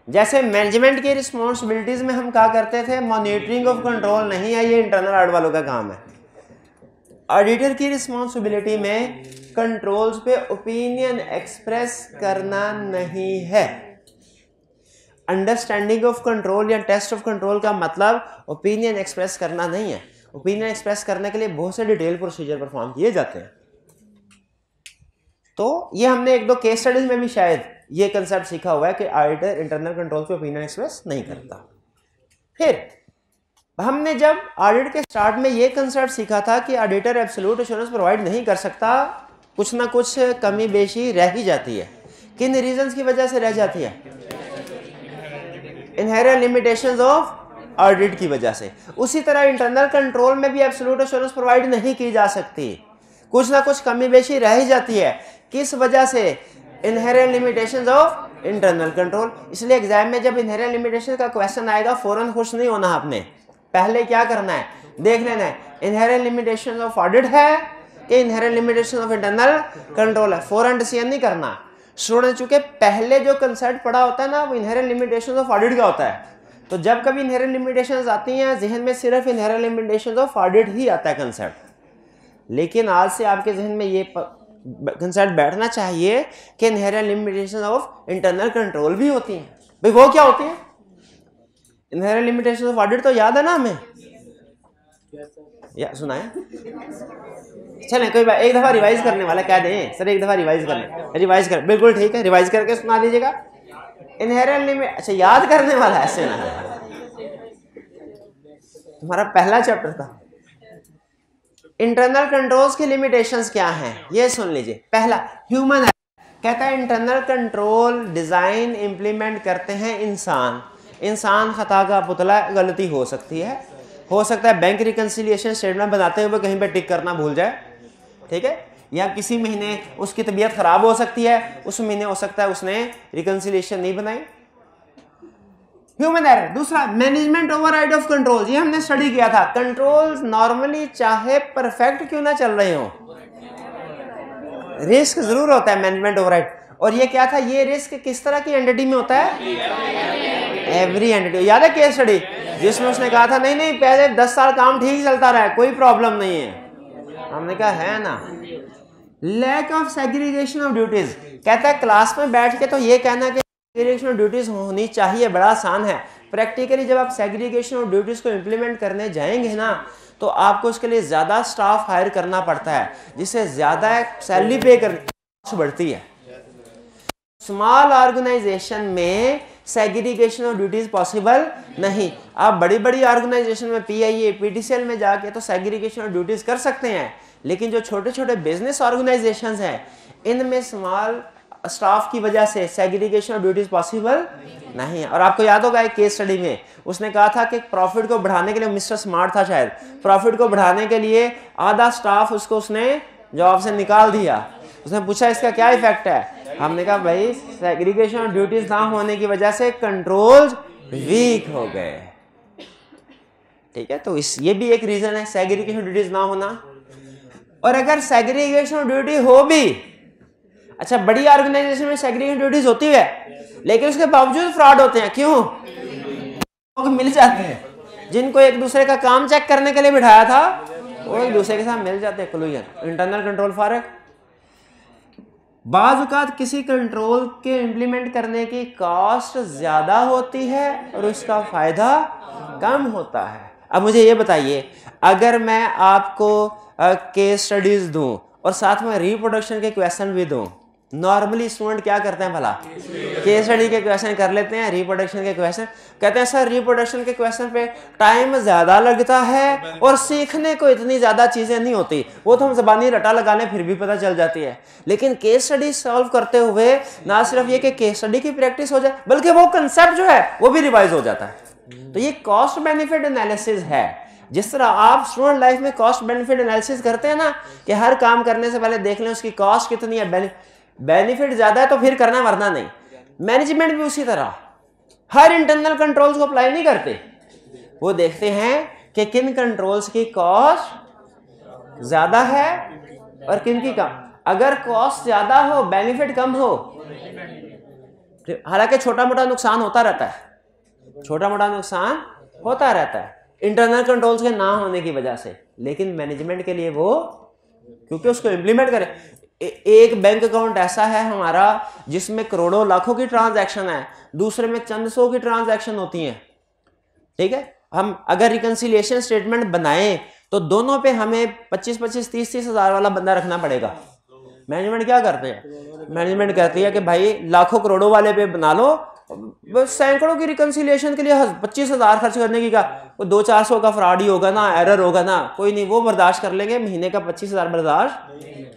जैसे मैनेजमेंट की रिस्पॉन्सिबिलिटीज में हम क्या करते थे, मॉनिटरिंग ऑफ कंट्रोल नहीं है, ये इंटरनल ऑडिट वालों का काम है। ऑडिटर की रिस्पॉन्सिबिलिटी में कंट्रोल्स पे ओपिनियन एक्सप्रेस करना नहीं है। अंडरस्टैंडिंग ऑफ कंट्रोल या टेस्ट ऑफ कंट्रोल का मतलब ओपिनियन एक्सप्रेस करना नहीं है। ओपिनियन एक्सप्रेस करने के लिए बहुत से डिटेल प्रोसीजर परफॉर्म किए जाते हैं। तो ये हमने एक दो केस स्टडीज में भी शायद ये कंसेप्ट सीखा हुआ है कि ऑडिटर इंटरनल कंट्रोल पे ओपिनियन एक्सप्रेस नहीं करता। फिर हमने जब ऑडिट के स्टार्ट में ये कंसेप्ट सीखा था कि ऑडिटर एब्सोल्यूट एश्योरेंस प्रोवाइड नहीं कर सकता, कुछ ना कुछ कमी बेशी रह ही जाती है। किन रीजंस की वजह से रह जाती है, इनहेरेंट लिमिटेशंस ऑफ ऑडिट की वजह से। उसी तरह इंटरनल कंट्रोल में भी एब्सोल्यूट एश्योरेंस प्रोवाइड नहीं की जा सकती, कुछ ना कुछ कमी बेशी रह ही जाती है। किस वजह से, inherent limitations of internal control. इसलिए एग्जाम में जब इनहेरेंट लिमिटेशन का क्वेश्चन आएगा फौरन खुश नहीं होना, आपने पहले क्या करना है, देख लेना है इनहेरेंट लिमिटेशंस ऑफ ऑडिट है कि inherent limitation of internal control है। फौरन डिसीजन नहीं करना स्टूडेंट, चूंकि पहले जो कंसेप्ट पढ़ा होता है ना वो इनहेरेंट लिमिटेशंस ऑफ ऑडिट का होता है। तो जब कभी इनहेरेंट लिमिटेशंस आती हैं जहन में सिर्फ इनहेरेंट लिमिटेशंस ऑफ ऑडिट ही आता है कंसेप्ट। लेकिन आज से आपके जहन में ये कंसेप्ट बैठना चाहिए कि inherent limitations of internal control भी होती हैं। भाई वो क्या होती है, इनहेरेंट लिमिटेशंस ऑफ ऑडिट तो याद है ना हमें, या सुना है? चलें कोई बात, एक दफा रिवाइज करने वाला क्या दें सर, एक दफा रिवाइज करने, रिवाइज कर, बिल्कुल ठीक है, रिवाइज करके सुना दीजिएगा। इनहेरेंट लिमिट, अच्छा याद करने वाला ऐसे ना, तुम्हारा पहला चैप्टर था। इंटरनल कंट्रोल्स की लिमिटेशंस क्या हैं ये सुन लीजिए। पहला, ह्यूमन कहता है इंटरनल कंट्रोल डिजाइन इंप्लीमेंट करते हैं इंसान। इंसान खता का पुतला, गलती हो सकती है, हो सकता है बैंक रिकंसिलिएशन स्टेटमेंट बनाते हुए कहीं पे टिक करना भूल जाए, ठीक है, या किसी महीने उसकी तबीयत खराब हो सकती है, उस महीने हो सकता है उसने रिकंसिलिएशन नहीं बनाई, ह्यूमन एरर। दूसरा, मैनेजमेंट ओवरराइड ऑफ कंट्रोल, ये हमने स्टडी किया था। कंट्रोल्स नॉर्मली चाहे परफेक्ट क्यों ना चल रहे हो, रिस्क जरूर होता है मैनेजमेंट ओवरराइड। और ये क्या था, ये रिस्क किस तरह की एंटिटी में होता है, एवरी एंटिटी। याद है केस स्टडी जिसमें उसने कहा था नहीं नहीं पहले 10 साल काम ठीक चलता रहा है, कोई प्रॉब्लम नहीं है, हमने कहा है ना, lack of segregation of duties, कहता है क्लास में बैठ के तो ये कहना कि सेग्रीगेशन ऑफ ड्यूटीज होनी चाहिए बड़ा आसान है, प्रैक्टिकली जब आप सेग्रीगेशन ऑफ ड्यूटीज को इम्प्लीमेंट करने जाएंगे ना तो आपको उसके लिए ज्यादा स्टाफ हायर करना पड़ता है, जिससे ज्यादा सैलरी पे करनी बढ़ती है। स्मॉल ऑर्गेनाइजेशन में सेग्रीगेशन ऑफ ड्यूटीज पॉसिबल नहीं। आप बड़ी बड़ी ऑर्गेनाइजेशन में पीआईए पीटीसीएल में जाके तो सेग्रीगेशन ऑफ ड्यूटीज कर सकते हैं, लेकिन जो छोटे छोटे बिजनेस ऑर्गेनाइजेशंस हैं इनमें स्मॉल स्टाफ की वजह से सेग्रीगेशन ऑफ ड्यूटीज पॉसिबल नहीं है। और आपको याद होगा एक केस स्टडी में उसने कहा था कि प्रॉफिट को बढ़ाने के लिए, मिस्टर स्मार्ट था शायद, प्रॉफिट को बढ़ाने के लिए आधा स्टाफ उसने जॉब से निकाल दिया। उसने पूछा इसका क्या इफेक्ट है, हमने कहा भाई सेग्रीगेशन ऑफ ड्यूटीज ना होने की वजह से कंट्रोल्स वीक हो गए। ठीक है, तो ये भी एक रीजन है सेग्रीगेशन ऑफ ड्यूटीज ना होना। और अगर सेग्रीगेशन ऑफ ड्यूटी हो भी, अच्छा बड़ी ऑर्गेनाइजेशन में सेग्रीगेशन ड्यूटीज होती है लेकिन उसके बावजूद फ्रॉड होते हैं, क्यों? लोग मिल जाते हैं, जिनको एक दूसरे का काम चेक करने के लिए बिठाया था वो एक दूसरे के साथ मिल जाते हैं। कोलिजन, इंटरनल कंट्रोल फर्क। बाज़ औक़ात किसी कंट्रोल के इम्प्लीमेंट करने की कॉस्ट ज्यादा होती है और उसका फायदा कम होता है। अब मुझे ये बताइए, अगर मैं आपको केस स्टडीज दूं और साथ में रिप्रोडक्शन के क्वेश्चन भी दूं, नॉर्मली स्टूडेंट क्या करते हैं भला? केस स्टडी के क्वेश्चन कर लेते हैं, रिप्रोडक्शन के क्वेश्चन कहते हैं सर रिप्रोडक्शन के क्वेश्चन पे टाइम ज्यादा लगता है और सीखने को इतनी ज्यादा चीजें नहीं होती, वो तो हम जबानी रटा लगा लें फिर भी पता चल जाती है। लेकिन केस स्टडी सॉल्व करते हुए ना सिर्फ ये कि केस स्टडी की प्रैक्टिस हो जाए बल्कि वो कंसेप्ट जो है वो भी रिवाइज हो जाता है। तो ये कॉस्ट बेनिफिट एनालिसिस है। जिस तरह आप स्टूडेंट लाइफ में कॉस्ट बेनिफिट एनालिसिस करते हैं ना कि हर काम करने से पहले देख लें उसकी कॉस्ट कितनी है, बेनिफिट ज्यादा है तो फिर करना वरना नहीं। मैनेजमेंट भी उसी तरह हर इंटरनल कंट्रोल्स को अप्लाई नहीं करते, वो देखते हैं कि किन कंट्रोल्स की कॉस्ट ज्यादा है और किन की कम। अगर कॉस्ट ज्यादा हो बेनिफिट कम हो, हालांकि छोटा मोटा नुकसान होता रहता है, छोटा मोटा नुकसान होता रहता है इंटरनल कंट्रोल्स के ना होने की वजह से, लेकिन मैनेजमेंट के लिए वो क्योंकि उसको इंप्लीमेंट करें। एक बैंक अकाउंट ऐसा है हमारा जिसमें करोड़ों लाखों की ट्रांजैक्शन है, दूसरे में चंद सौ की ट्रांजैक्शन होती हैं। ठीक है, हम अगर रिकंसिलिएशन स्टेटमेंट बनाएं तो दोनों पे हमें 25-25, 30-30 हज़ार वाला बंदा रखना पड़ेगा। मैनेजमेंट क्या करते हैं? मैनेजमेंट कहती है कि भाई लाखों करोड़ों वाले पे बना लो, बस सैकड़ों की रिकंसिलिएशन के लिए 25,000 खर्च करने की, का वो 200-400 का फ्रॉड ही होगा ना, एरर होगा ना, कोई नहीं, वो बर्दाश्त कर लेंगे, महीने का 25,000 बर्दाश्त।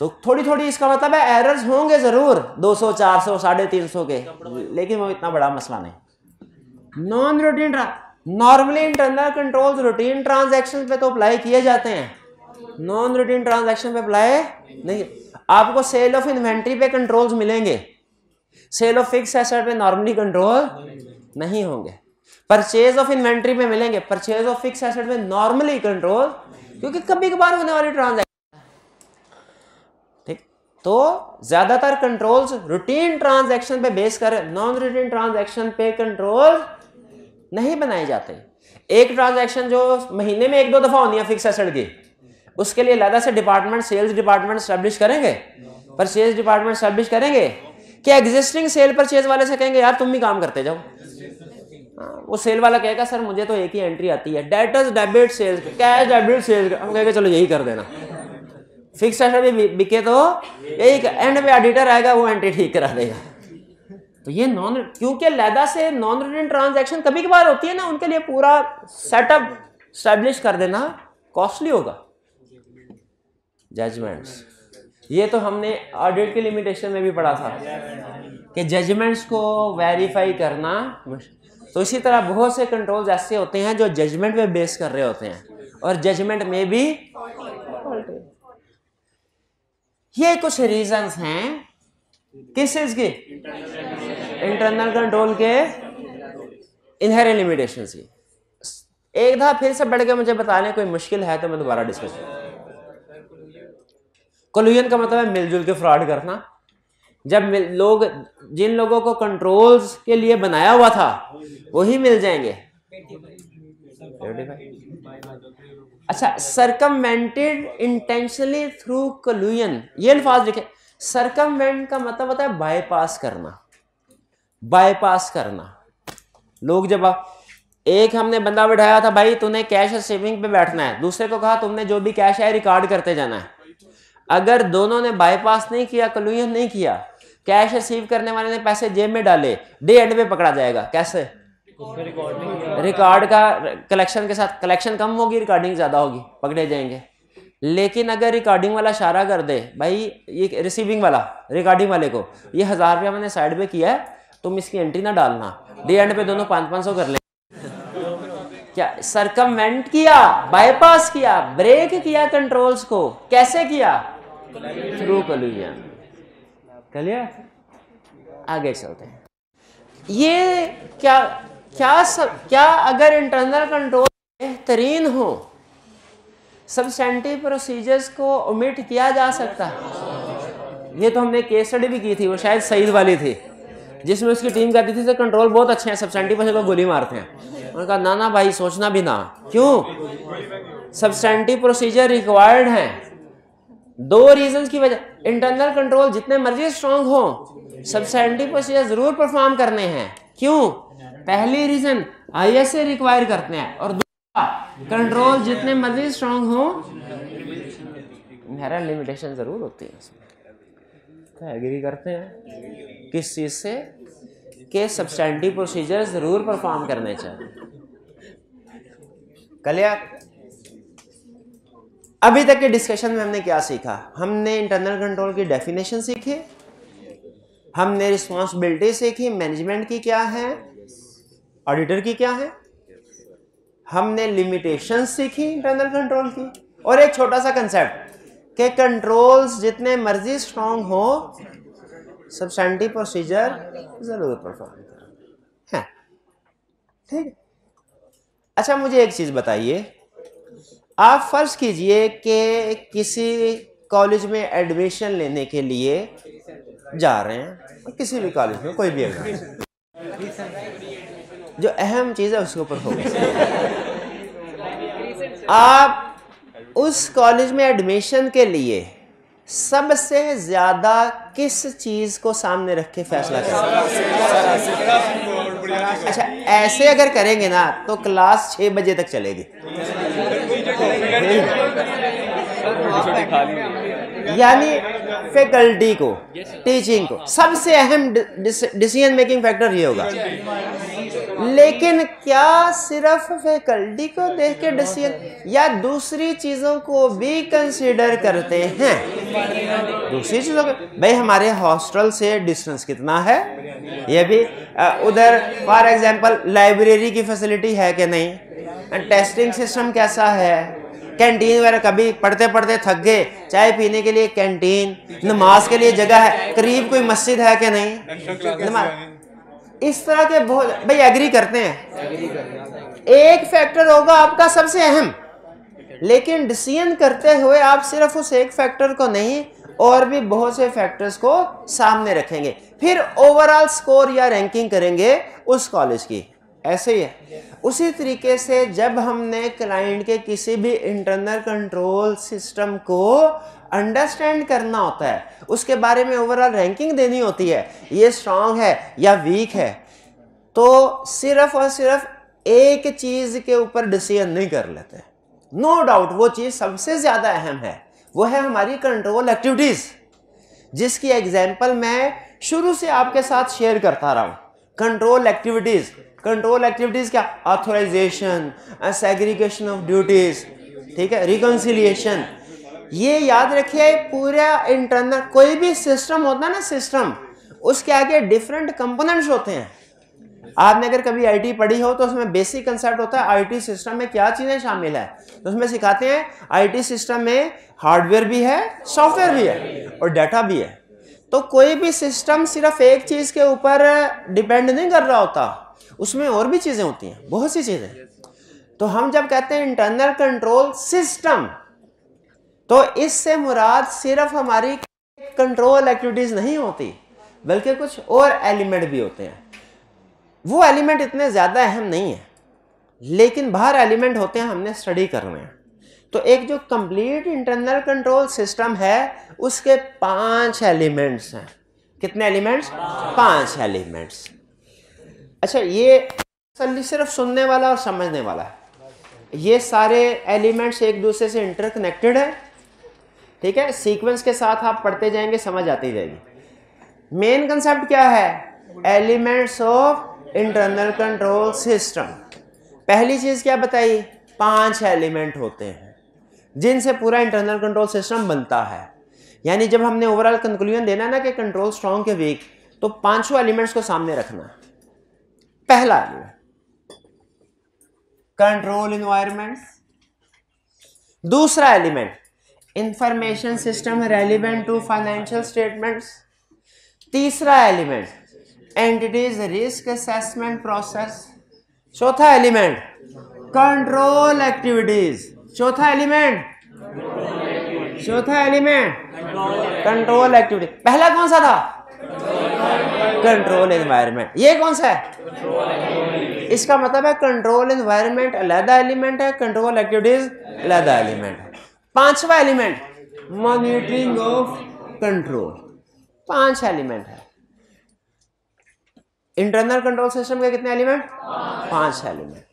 तो थोड़ी थोड़ी इसका मतलब है एरर्स होंगे जरूर 200, 400, 350 के, लेकिन वो इतना बड़ा मसला नहीं। Non routine, normally internal controls routine transaction पे तो अप्लाई किए जाते हैं, नॉन रूटीन ट्रांजैक्शन पे अप्लाई नहीं। आपको सेल ऑफ इन्वेंट्री पे कंट्रोल्स मिलेंगे, सेल ऑफ फिक्स एसेट पे नॉर्मली कंट्रोल नहीं होंगे। परचेज ऑफ इन्वेंट्री पे मिलेंगे, परचेज ऑफ फिक्स एसेट पे नॉर्मली कंट्रोल, क्योंकि कभी कभार होने वाली ट्रांजैक्शन। ठीक, तो ज्यादातर कंट्रोल्स रूटीन ट्रांजैक्शन पे बेस कर, नॉन रूटीन ट्रांजैक्शन पे कंट्रोल नहीं बनाए जाते। एक ट्रांजैक्शन जो महीने में 1-2 दफा होनी है फिक्स एसेट की, उसके लिए अलग से डिपार्टमेंट, सेल्स डिपार्टमेंट स्टैब्लिश करेंगे, परचेज डिपार्टमेंट स्टैब्लिश करेंगे, क्या एग्जिस्टिंग सेल परचेज वाले से कहेंगे यार तुम भी काम करते जाओ। वो सेल वाला कहेगा सर मुझे तो एक ही एंट्री आती है, debtors debit sales, cash debit sales, हम कहेंगे चलो यही कर देना। फिक्स एसेट भी बिके तो यही, एंड पे ऑडिटर आएगा वो एंट्री ठीक करा देगा। तो ये नॉन, क्योंकि लैदा से नॉन रूटीन ट्रांजैक्शन कभी कभार होती है ना, उनके लिए पूरा सेटअप स्टैब्लिश कर देना कॉस्टली होगा। जजमेंट्स, ये तो हमने ऑडिट की लिमिटेशन में भी पढ़ा था कि जजमेंट्स को वेरीफाई करना। तो इसी तरह बहुत से कंट्रोल्स ऐसे होते हैं जो जजमेंट पे बेस कर रहे होते हैं और जजमेंट में भी। ये कुछ रीजंस हैं किस चीज की? इंटरनल कंट्रोल के इनहेरेंट लिमिटेशंस की। एक दफा फिर से बढ़ के मुझे बताने कोई मुश्किल है तो मैं दोबारा डिस्कस करूँ। कोलिजन का मतलब है मिलजुल के फ्रॉड करना। जब लोग, जिन लोगों को कंट्रोल्स के लिए बनाया हुआ था वही मिल जाएंगे। अच्छा, सरकमवेंटेड इंटेंशनली थ्रू कोल्यूजन, ये अल्फाज लिखे। सरकमवेंट का मतलब होता है बाईपास करना, बाईपास करना। लोग जब एक हमने बंदा बिठाया था, भाई तूने कैश सेविंग पे बैठना है, दूसरे को कहा तुमने जो भी कैश है रिकॉर्ड करते जाना है। अगर दोनों ने बाईपास नहीं किया, कोल्यूजन नहीं किया, कैश रिसीव करने वाले ने पैसे जेब में डाले, डे एंड पे पकड़ा जाएगा। कैसे? रिकॉर्ड का कलेक्शन के साथ, कलेक्शन कम होगी, रिकॉर्डिंग ज्यादा होगी, पकड़े जाएंगे। लेकिन अगर रिकॉर्डिंग वाला इशारा कर दे, भाई ये रिसीविंग वाला रिकॉर्डिंग वाले को, ये 1000 रुपया मैंने साइड पे किया है, तुम इसकी एंट्री ना डालना, डे एंड पे दोनों 500 कर ले। क्या? सरकमवेंट किया, बाईपास किया, ब्रेक किया कंट्रोल्स को। कैसे किया? Through collusion. क्लियर? आगे चलते हैं। ये क्या अगर इंटरनल कंट्रोल बेहतरीन हो, सब्सटेंटिव प्रोसीजर्स को ओमिट किया जा सकता है? ये तो हमने केस स्टडी भी की थी, वो शायद सईद वाली थी, जिसमें उसकी टीम कहती थी कंट्रोल बहुत अच्छे हैं, सब्सटेंटिव प्रोसीजर को गोली मारते हैं। उन्होंने कहा ना ना भाई, सोचना भी ना। क्यों? सब्सटेंटिव प्रोसीजर रिक्वायर्ड हैं, 2 रीजन की वजह। इंटरनल कंट्रोल जितने मर्जी स्ट्रांग हो, सब्सटेंटिव प्रोसीजर जरूर परफॉर्म करने हैं। क्यों? पहली रीजन आईएसए रिक्वायर करते हैं, और दूसरा कंट्रोल जितने मर्जी स्ट्रांग हो, इनहेरेंट लिमिटेशन जरूर होती है उसमें। तो एग्री करते हैं किस चीज से? के सब्सटेंटिव प्रोसीजर जरूर परफॉर्म करने चाहिए। क्लियर? अभी तक के डिस्कशन में हमने क्या सीखा? हमने इंटरनल कंट्रोल की डेफिनेशन सीखी, हमने रिस्पॉन्सिबिलिटी सीखी, मैनेजमेंट की क्या है, ऑडिटर की क्या है, हमने लिमिटेशन सीखी इंटरनल कंट्रोल की, और एक छोटा सा कंसेप्ट कि कंट्रोल्स जितने मर्जी स्ट्रांग हो, सब्सटेंटिव प्रोसीजर जरूर परफॉर्म करें। ठीक। अच्छा, मुझे एक चीज बताइए, आप फर्ज कीजिए कि किसी कॉलेज में एडमिशन लेने के लिए जा रहे हैं, किसी भी कॉलेज में, कोई भी एडमिशन, जो अहम चीज है उसके ऊपर फोकस। आप उस कॉलेज में एडमिशन के लिए सबसे ज्यादा किस चीज को सामने रख के फैसला करेंगे? अच्छा, ऐसे अगर करेंगे ना तो क्लास 6 बजे तक चलेगी। यानी फैकल्टी को, टीचिंग को सबसे अहम डिसीजन मेकिंग फैक्टर ये होगा। लेकिन क्या सिर्फ फैकल्टी को देख के डिसीजन, या दूसरी चीजों को भी कंसीडर करते हैं? दूसरी चीजों को, भाई हमारे हॉस्टल से डिस्टेंस कितना है, ये भी उधर फॉर एग्जांपल लाइब्रेरी की फैसिलिटी है कि नहीं, टेस्टिंग सिस्टम कैसा है, कैंटीन वगैरह, कभी पढ़ते पढ़ते थक गए, चाय पीने के लिए कैंटीन, नमाज के लिए जगह है, करीब कोई मस्जिद है कि नहीं, इस तरह के बहुत। भाई एग्री करते हैं, एक फैक्टर होगा आपका सबसे अहम, लेकिन डिसीजन करते हुए आप सिर्फ उस एक फैक्टर को नहीं, और भी बहुत से फैक्टर्स को सामने रखेंगे, फिर ओवरऑल स्कोर या रैंकिंग करेंगे उस कॉलेज की। ऐसे ही है। उसी तरीके से जब हमने क्लाइंट के किसी भी इंटरनल कंट्रोल सिस्टम को अंडरस्टैंड करना होता है, उसके बारे में ओवरऑल रैंकिंग देनी होती है, ये स्ट्रांग है या वीक है, तो सिर्फ और सिर्फ एक चीज के ऊपर डिसीजन नहीं कर लेते। नो डाउट वो चीज सबसे ज्यादा अहम है, वो है हमारी कंट्रोल एक्टिविटीज, जिसकी एग्जांपल मैं शुरू से आपके साथ शेयर करता रहा हूं। कंट्रोल एक्टिविटीज, कंट्रोल एक्टिविटीज क्या? ऑथराइजेशन, सेग्रीगेशन ऑफ ड्यूटीज, ठीक है, रिकंसिलिएशन। ये याद रखिए, पूरा इंटरनल कोई भी सिस्टम होता है ना, सिस्टम, उसके आगे डिफरेंट कंपोनेंट्स होते हैं। आपने अगर कभी आईटी पढ़ी हो तो उसमें बेसिक कंसेप्ट होता है आईटी सिस्टम में क्या चीजें शामिल है, तो उसमें सिखाते हैं आईटी सिस्टम में हार्डवेयर भी है, सॉफ्टवेयर भी है, और डाटा भी है। तो कोई भी सिस्टम सिर्फ एक चीज के ऊपर डिपेंड नहीं कर रहा होता, उसमें और भी चीजें होती हैं, बहुत सी चीजें। तो हम जब कहते हैं इंटरनल कंट्रोल सिस्टम, तो इससे मुराद सिर्फ हमारी कंट्रोल एक्टिविटीज नहीं होती, बल्कि कुछ और एलिमेंट भी होते हैं। वो एलिमेंट इतने ज्यादा अहम नहीं है, लेकिन बाहर एलिमेंट होते हैं, हमने स्टडी करने हैं। तो एक जो कंप्लीट इंटरनल कंट्रोल सिस्टम है उसके 5 एलिमेंट्स हैं। कितने एलिमेंट्स? 5 एलिमेंट्स। अच्छा, ये सिर्फ सुनने वाला और समझने वाला है। ये सारे एलिमेंट्स एक दूसरे से इंटरकनेक्टेड है, ठीक है। सीक्वेंस के साथ आप पढ़ते जाएंगे, समझ आती जाएगी। मेन कंसेप्ट क्या है? Elements of internal control system. पहली चीज क्या बताई? 5 एलिमेंट होते हैं जिनसे पूरा इंटरनल कंट्रोल सिस्टम बनता है। यानी जब हमने ओवरऑल कंक्लूजन देना ना कि कंट्रोल स्ट्रॉन्ग के वीक, तो 5 एलिमेंट्स को सामने रखना। पहला एलिमेंट कंट्रोल इन्वायरमेंट, दूसरा element information system relevant to financial statements, तीसरा element entity's risk assessment process, चौथा एलिमेंट कंट्रोल एक्टिविटीज, चौथा एलिमेंट कंट्रोल एक्टिविटी। पहला कौन सा था? Control environment. ये कौन सा है? इसका मतलब है कंट्रोल एनवायरनमेंट अलग एलिमेंट है, कंट्रोल एक्टिविटीज अलग एलिमेंट है। पांचवा element monitoring of control. 5 element है। इंटरनल कंट्रोल सिस्टम के कितने एलिमेंट? 5 एलिमेंट।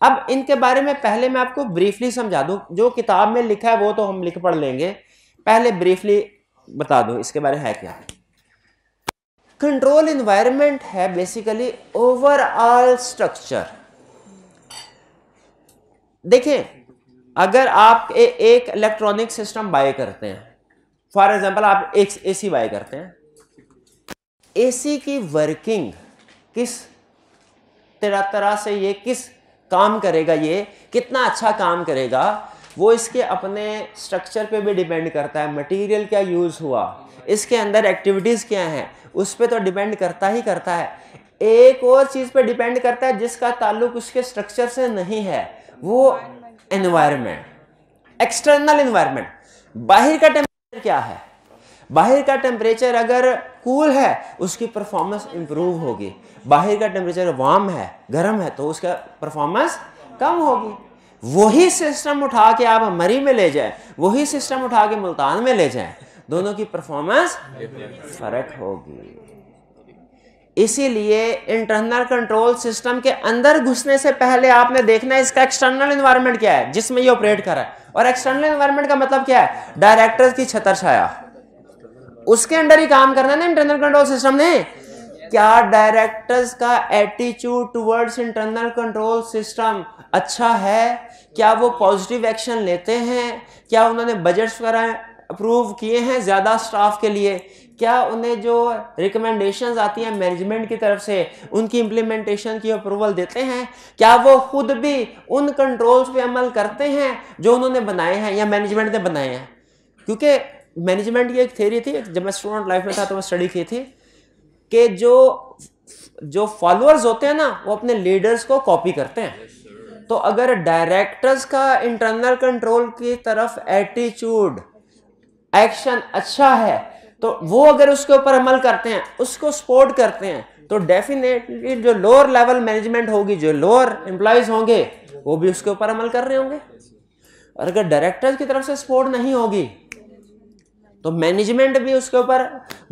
अब इनके बारे में पहले मैं आपको ब्रीफली समझा दूं। जो किताब में लिखा है वो तो हम लिख पढ़ लेंगे, पहले ब्रीफली बता दूं इसके बारे में है क्या। कंट्रोल एनवायरनमेंट है बेसिकली ओवरऑल स्ट्रक्चर। देखें, अगर आप एक इलेक्ट्रॉनिक सिस्टम बाय करते हैं, फॉर एग्जांपल आप एक एसी बाय करते हैं, एसी की वर्किंग किस तरह से ये किस काम करेगा, ये कितना अच्छा काम करेगा, वो इसके अपने स्ट्रक्चर पे भी डिपेंड करता है। मटेरियल क्या यूज हुआ, इसके अंदर एक्टिविटीज क्या हैं, उस पर तो डिपेंड करता ही करता है। एक और चीज पे डिपेंड करता है जिसका ताल्लुक उसके स्ट्रक्चर से नहीं है, वो एनवायरनमेंट, एक्सटर्नल एनवायरनमेंट। बाहर का टेम्परेचर क्या है? बाहर का टेम्परेचर अगर कूल है उसकी परफॉर्मेंस इंप्रूव होगी, बाहर का टेम्परेचर वार्म है, गर्म है, तो उसका परफॉर्मेंस कम होगी। वही सिस्टम उठा के आप मरी में ले जाए, वही सिस्टम उठा के मुल्तान में ले जाए, दोनों की परफॉर्मेंस फर्क होगी। इसीलिए इंटरनल कंट्रोल सिस्टम के अंदर घुसने से पहले आपने देखना है इसका एक्सटर्नल एनवायरनमेंट क्या है जिसमें ये ऑपरेट कर रहा है। और एक्सटर्नल एनवायरनमेंट का मतलब क्या है? डायरेक्टर्स की छतर छाया, उसके अंडर ही काम करना है ना इंटरनल कंट्रोल सिस्टम ने। क्या डायरेक्टर्स का attitude towards internal control system अच्छा है? क्या वो पॉजिटिव एक्शन लेते हैं? क्या उन्होंने बजट्स वगैरह अप्रूव किए हैं ज्यादा स्टाफ के लिए? क्या उन्हें जो रिकमेंडेशंस आती हैं मैनेजमेंट की तरफ से उनकी इंप्लीमेंटेशन की अप्रूवल देते हैं? क्या वो खुद भी उन कंट्रोल्स पे अमल करते हैं जो उन्होंने बनाए हैं या मैनेजमेंट ने बनाए हैं? क्योंकि मैनेजमेंट की एक थ्योरी थी, जब मैं स्टूडेंट लाइफ में था तो मैं स्टडी की थी कि जो फॉलोअर्स होते हैं ना वो अपने लीडर्स को कॉपी करते हैं। तो अगर डायरेक्टर्स का इंटरनल कंट्रोल की तरफ एटीट्यूड एक्शन अच्छा है तो वो अगर उसके ऊपर अमल करते हैं, उसको सपोर्ट करते हैं, तो डेफिनेटली जो लोअर लेवल मैनेजमेंट होगी, जो लोअर एम्प्लॉयज होंगे, वो भी उसके ऊपर अमल कर रहे होंगे। और अगर डायरेक्टर्स की तरफ से सपोर्ट नहीं होगी तो मैनेजमेंट भी उसके ऊपर,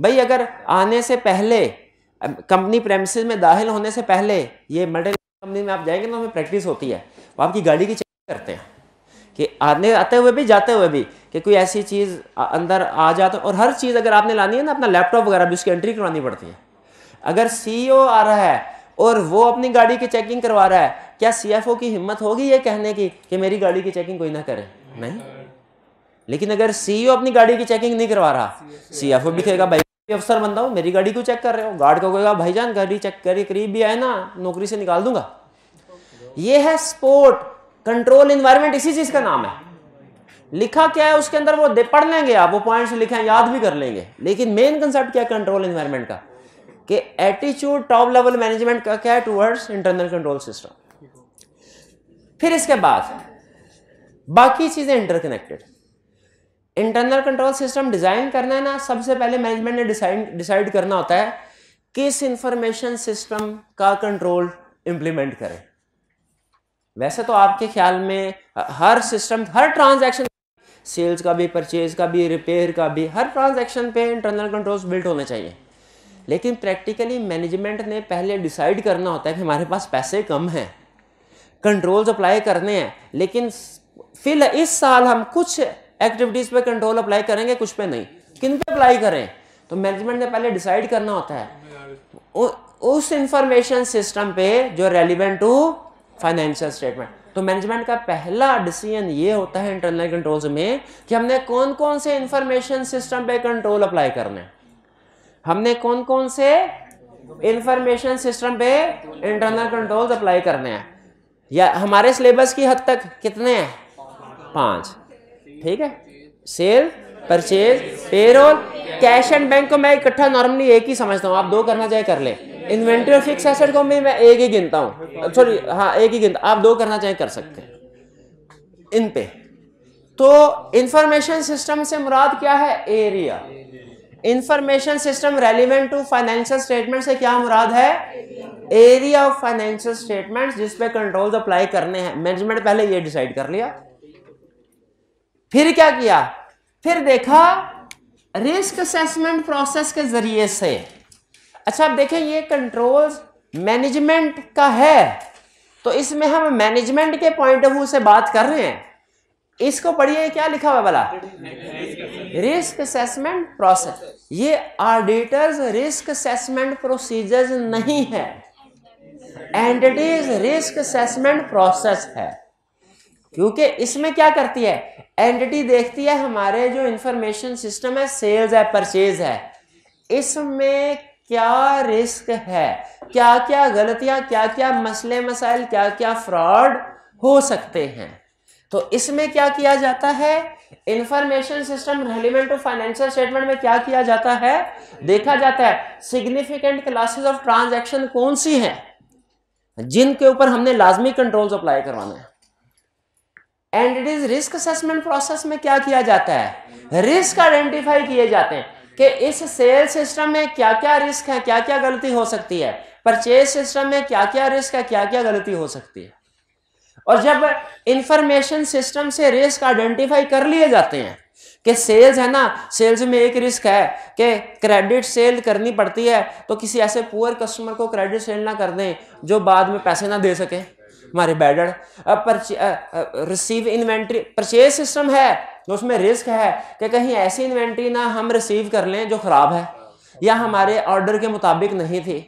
भाई अगर आने से पहले कंपनी प्रेमिसेस में दाखिल होने से पहले ये मल्टी कंपनी में आप जाएंगे ना, हमें प्रैक्टिस होती है, वो आपकी गाड़ी की चेक करते हैं कि आते हुए भी जाते हुए भी कि कोई ऐसी चीज़ अंदर आ जाता। और हर चीज़ अगर आपने लानी है ना, अपना लैपटॉप वगैरह भी उसकी एंट्री करवानी पड़ती है। अगर सीईओ आ रहा है और वो अपनी गाड़ी की चेकिंग करवा रहा है, क्या सीएफओ की हिम्मत होगी ये कहने की कि मेरी गाड़ी की चेकिंग कोई ना करे? नहीं। लेकिन अगर सीईओ अपनी गाड़ी की चेकिंग नहीं करवा रहा, सीएफओ भी कहेगा भाई अफसर बंदा हो, मेरी गाड़ी क्यों चेक कर रहे हो? गार्ड को कहेगा भाईजान गाड़ी चेक करी, करीब भी आए ना नौकरी से निकाल दूंगा। ये है सपोर्ट कंट्रोल एनवायरनमेंट, इसी चीज का नाम है। लिखा क्या है उसके अंदर वो पढ़ लेंगे आप, वो पॉइंट्स लिखे हैं याद भी कर लेंगे, लेकिन मेन कंसेप्ट क्या है कंट्रोल एनवायरनमेंट का, कि एटीट्यूड टॉप लेवल मैनेजमेंट का क्या है टुवर्ड्स इंटरनल कंट्रोल सिस्टम। फिर इसके बाद बाकी चीजें interconnected. Internal control system design करना है ना, सबसे पहले मैनेजमेंट ने डिसाइड करना होता है किस इंफॉर्मेशन सिस्टम का कंट्रोल इंप्लीमेंट करें। वैसे तो आपके ख्याल में हर सिस्टम, हर ट्रांजैक्शन, सेल्स का भी, परचेज का भी, रिपेयर का भी, हर ट्रांजैक्शन पे इंटरनल कंट्रोल्स बिल्ट होने चाहिए। लेकिन प्रैक्टिकली मैनेजमेंट ने पहले डिसाइड करना होता है कि हमारे पास पैसे कम हैं, कंट्रोल्स अप्लाई करने हैं, लेकिन फिर इस साल हम कुछ एक्टिविटीज़ पे कंट्रोल अप्लाई करेंगे, कुछ पे नहीं। किन पे अप्लाई करें? तो मैनेजमेंट ने पहले डिसाइड करना होता है उस इंफॉर्मेशन सिस्टम पे जो रेलिवेंट टू फाइनेंशियल स्टेटमेंट। तो मैनेजमेंट का पहला डिसीजन ये होता है इंटरनल कंट्रोल्स में कि हमने कौन कौन से इंफॉर्मेशन सिस्टम पे कंट्रोल अप्लाई करने, हमने कौन कौन से इंफॉर्मेशन सिस्टम पे इंटरनल कंट्रोल्स अप्लाई करने हैं। या हमारे सिलेबस की हद तक कितने हैं? 5। ठीक है, sale, purchase, payroll, cash and bank को मैं इकट्ठा नॉर्मली एक ही समझता हूँ, आप 2 करना चाहे कर ले। इन्वेंट्री और फिक्स एसेट को मैं एक ही गिनता हूँ, सॉरी हाँ एक ही गिनता, आप 2 करना चाहे कर सकते हैं इन पे। तो इंफॉर्मेशन सिस्टम से मुराद क्या है? Area. Information system relevant to financial statement से क्या मुराद है? एरिया ऑफ फाइनेंशियल स्टेटमेंट जिस पे कंट्रोल्स अप्लाई करने हैं। मैनेजमेंट पहले ये डिसाइड कर लिया, फिर क्या किया? फिर देखा रिस्क असेसमेंट प्रोसेस के जरिए से। अच्छा अब देखें, ये कंट्रोल्स मैनेजमेंट का है, तो इसमें हम मैनेजमेंट के पॉइंट ऑफ व्यू से बात कर रहे हैं। इसको पढ़िए, क्या लिखा हुआ वाला? Risk assessment process. ये ऑडिटर्स रिस्क असेसमेंट प्रोसीजर्स नहीं है, एंटिटीज रिस्क असेसमेंट प्रोसेस है। क्योंकि इसमें क्या करती है? एंटिटी देखती है हमारे जो इंफॉर्मेशन सिस्टम है, सेल्स है, परचेज है, इसमें क्या रिस्क है, क्या क्या गलतियां, क्या क्या मसले मसाइल, क्या क्या फ्रॉड हो सकते हैं। तो इसमें क्या किया जाता है? Information system relevant to financial statement में क्या किया जाता है? देखा जाता है सिग्निफिकेंट क्लासेस ऑफ ट्रांजैक्शन कौन सी हैं जिनके ऊपर हमने लाजमी कंट्रोल्स अप्लाई करवाने हैं। एंटिटीज रिस्क असेसमेंट प्रोसेस में क्या किया जाता है? रिस्क आइडेंटिफाई किए जाते हैं कि इस सेल सिस्टम में क्या क्या रिस्क है, क्या क्या गलती हो सकती है, परचेज सिस्टम में क्या क्या रिस्क है, क्या क्या गलती हो सकती है। और जब इंफॉर्मेशन सिस्टम से रिस्क आइडेंटिफाई कर लिए जाते हैं कि सेल्स है ना, सेल्स में एक रिस्क है कि क्रेडिट सेल करनी पड़ती है, तो किसी ऐसे पुअर कस्टमर को क्रेडिट सेल ना कर दें जो बाद में पैसे ना दे सके, हमारे badder. Receive inventory, purchase system है तो उसमें रिस्क है कि कहीं ऐसी इन्वेंट्री ना हम रिसीव कर लें जो खराब है या हमारे ऑर्डर के मुताबिक नहीं थी।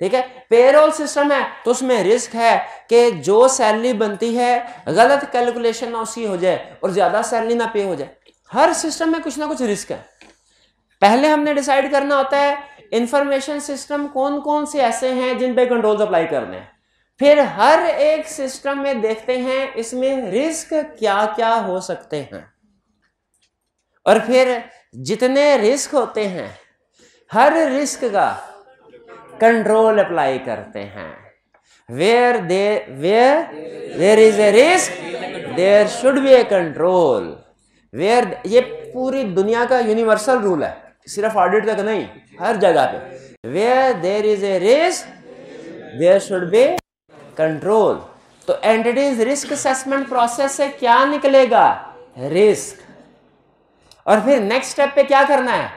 ठीक है, पेरोल सिस्टम है तो उसमें रिस्क है कि जो सैलरी बनती है गलत कैलकुलेशन ना उसकी हो जाए और ज्यादा सैलरी ना पे हो जाए। हर सिस्टम में कुछ ना कुछ रिस्क है। पहले हमने डिसाइड करना होता है इंफॉर्मेशन सिस्टम कौन कौन से ऐसे हैं जिन पे कंट्रोल्स अप्लाई करने हैं। फिर हर एक सिस्टम में देखते हैं इसमें रिस्क क्या क्या हो सकते हैं, और फिर जितने रिस्क होते हैं हर रिस्क का कंट्रोल अप्लाई करते हैं। Where there is a risk there should be a control. Where, ये पूरी दुनिया का यूनिवर्सल रूल है, सिर्फ ऑडिट तक नहीं, हर जगह पे। Where there is a risk there should be control. तो एंटिटीज रिस्क असेसमेंट प्रोसेस से क्या निकलेगा? रिस्क। और फिर नेक्स्ट स्टेप पे क्या करना है?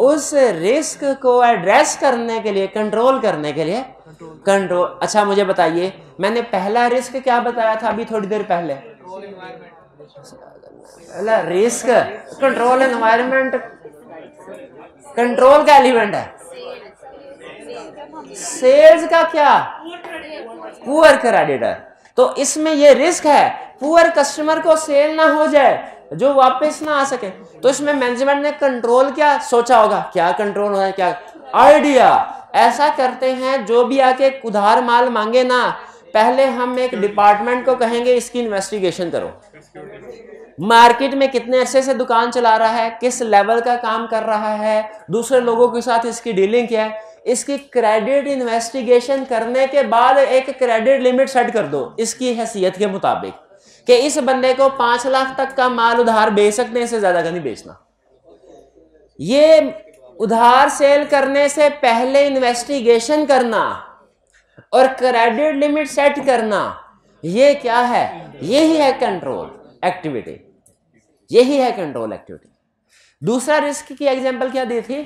उस रिस्क को एड्रेस करने के लिए, कंट्रोल करने के लिए कंट्रोल। अच्छा मुझे बताइए, मैंने पहला रिस्क क्या बताया था अभी थोड़ी देर पहले? रिस्क कंट्रोल एनवायरनमेंट, कंट्रोल का एलिमेंट है। सेल्स का क्या? Poor creditor. तो इसमें ये रिस्क है पुअर कस्टमर को सेल ना हो जाए, जो वापस ना आ सके। तो इसमें मैनेजमेंट ने कंट्रोल क्या सोचा होगा? क्या कंट्रोल है? क्या आइडिया? ऐसा करते हैं जो भी आके उधार माल मांगे ना, पहले हम एक डिपार्टमेंट को कहेंगे इसकी इन्वेस्टिगेशन करो, मार्केट में कितने अरसे से दुकान चला रहा है, किस लेवल का काम कर रहा है, दूसरे लोगों के साथ इसकी डीलिंग क्या है, इसकी क्रेडिट इन्वेस्टिगेशन करने के बाद एक क्रेडिट लिमिट सेट कर दो इसकी हैसियत के मुताबिक कि इस बंदे को 5 लाख तक का माल उधार बेच सकते हैं, इससे ज्यादा का नहीं बेचना। ये उधार सेल करने से पहले इन्वेस्टिगेशन करना और क्रेडिट लिमिट सेट करना, ये क्या है? यही है कंट्रोल एक्टिविटी, यही है कंट्रोल एक्टिविटी। दूसरा रिस्क की एग्जांपल क्या दी थी?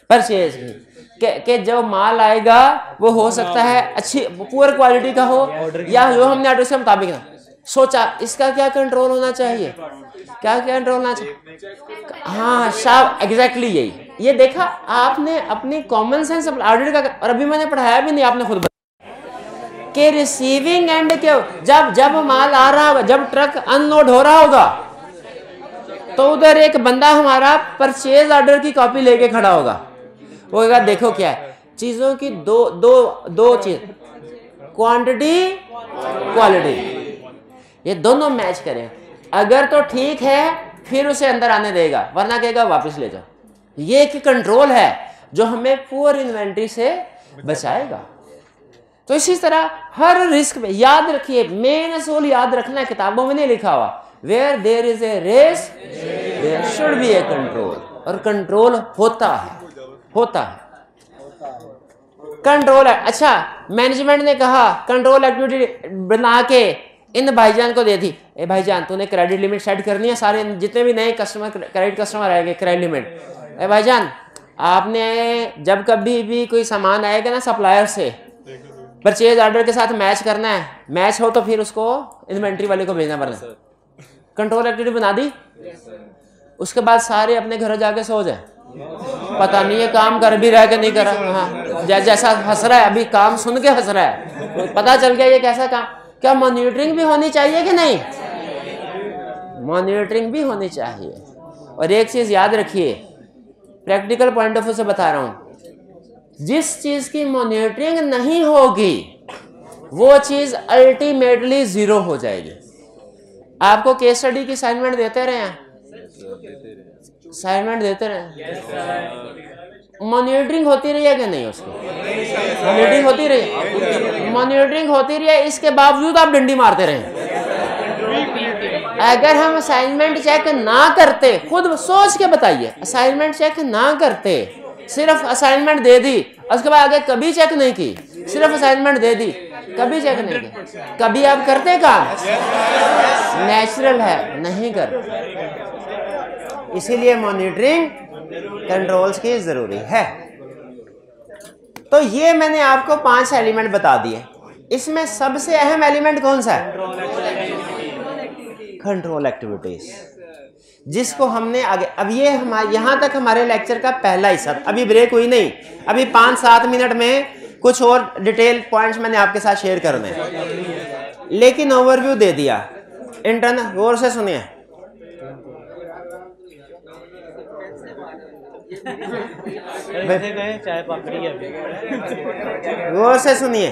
परचेज की, कि जो माल आएगा वो हो सकता है अच्छी पुअर क्वालिटी का हो, या जो हमने ऑर्डर के मुताबिक ना सोचा, इसका क्या कंट्रोल होना चाहिए? क्या कंट्रोल होना चाहिए? हाँ शाबाश, एग्जैक्टली यही। ये देखा आपने अपनी कॉमन सेंस ऑडिट का, और अभी मैंने पढ़ाया भी नहीं, आपने खुद बताया कि रिसीविंग एंड के जब माल आ रहा होगा, जब ट्रक अनलोड हो रहा होगा, तो उधर एक बंदा हमारा परचेज ऑर्डर की कॉपी लेके खड़ा होगा। वो कहेगा देखो क्या है, चीजों की दो चीज, क्वांटिटी क्वालिटी, ये दोनों मैच करें। अगर तो ठीक है फिर उसे अंदर आने देगा, वरना कहेगा वापस ले जाओ। ये एक कंट्रोल है जो हमें पुअर इन्वेंट्री से बचाएगा। तो इसी तरह हर रिस्क में याद रखिए, मेन असूल याद रखना है, किताबों में नहीं लिखा हुआ, where there is a risk there should be a control, और कंट्रोल होता है कंट्रोल है। अच्छा, मैनेजमेंट ने कहा कंट्रोल एक्टिविटी बना के इन भाईजान को दे दी, ए भाईजान तूने क्रेडिट लिमिट सेट करनी है, सारे जितने भी नए कस्टमर क्रेडिट कस्टमर आएंगे क्रेडिट लिमिट, ए भाईजान आपने जब कभी भी कोई सामान आएगा ना सप्लायर से, परचेज ऑर्डर के साथ मैच करना है, मैच हो तो फिर उसको इन्वेंट्री वाले को भेजना पड़ना है। कंट्रोल एक्टिविटी बना दी, उसके बाद सारे अपने घर जाके सो जाए, पता नहीं है काम कर भी रहा है कि नहीं कर रहा। हाँ, जैसा हंस रहा है अभी, काम सुन के हंस रहा है, पता चल गया ये कैसा काम। क्या मॉनिटरिंग भी होनी चाहिए कि नहीं? मॉनिटरिंग भी होनी चाहिए। और एक चीज याद रखिए, प्रैक्टिकल पॉइंट ऑफ व्यू से बता रहा हूं, जिस चीज की मॉनिटरिंग नहीं होगी वो चीज अल्टीमेटली जीरो हो जाएगी। आपको केस स्टडी की असाइनमेंट देते रहे हैं, असाइनमेंट देते रहे, मॉनिटरिंग होती रही है कि नहीं? उसकी मॉनिटरिंग होती रही, मॉनिटरिंग होती रही है, इसके बावजूद आप डंडी मारते रहे। अगर हम असाइनमेंट चेक ना करते, खुद सोच के बताइए, असाइनमेंट चेक ना करते, सिर्फ असाइनमेंट दे दी, उसके बाद आगे कभी चेक नहीं की, सिर्फ असाइनमेंट दे दी, कभी चेक नहीं की, कभी आप करते काम? नेचुरल है, नहीं करते। इसीलिए मॉनिटरिंग कंट्रोल्स की जरूरी है। तो ये मैंने आपको 5 एलिमेंट बता दिए। इसमें सबसे अहम एलिमेंट कौन सा है? कंट्रोल एक्टिविटीज, जिसको हमने आगे, अब ये हमारे यहां तक हमारे लेक्चर का पहला हिस्सा, अभी ब्रेक हुई नहीं, अभी 5-7 मिनट में कुछ और डिटेल पॉइंट्स मैंने आपके साथ शेयर करने हैं, लेकिन ओवरव्यू दे दिया। इंटरनल गौर से सुनिए, चाय पापड़ी अभी, गौर से सुनिए।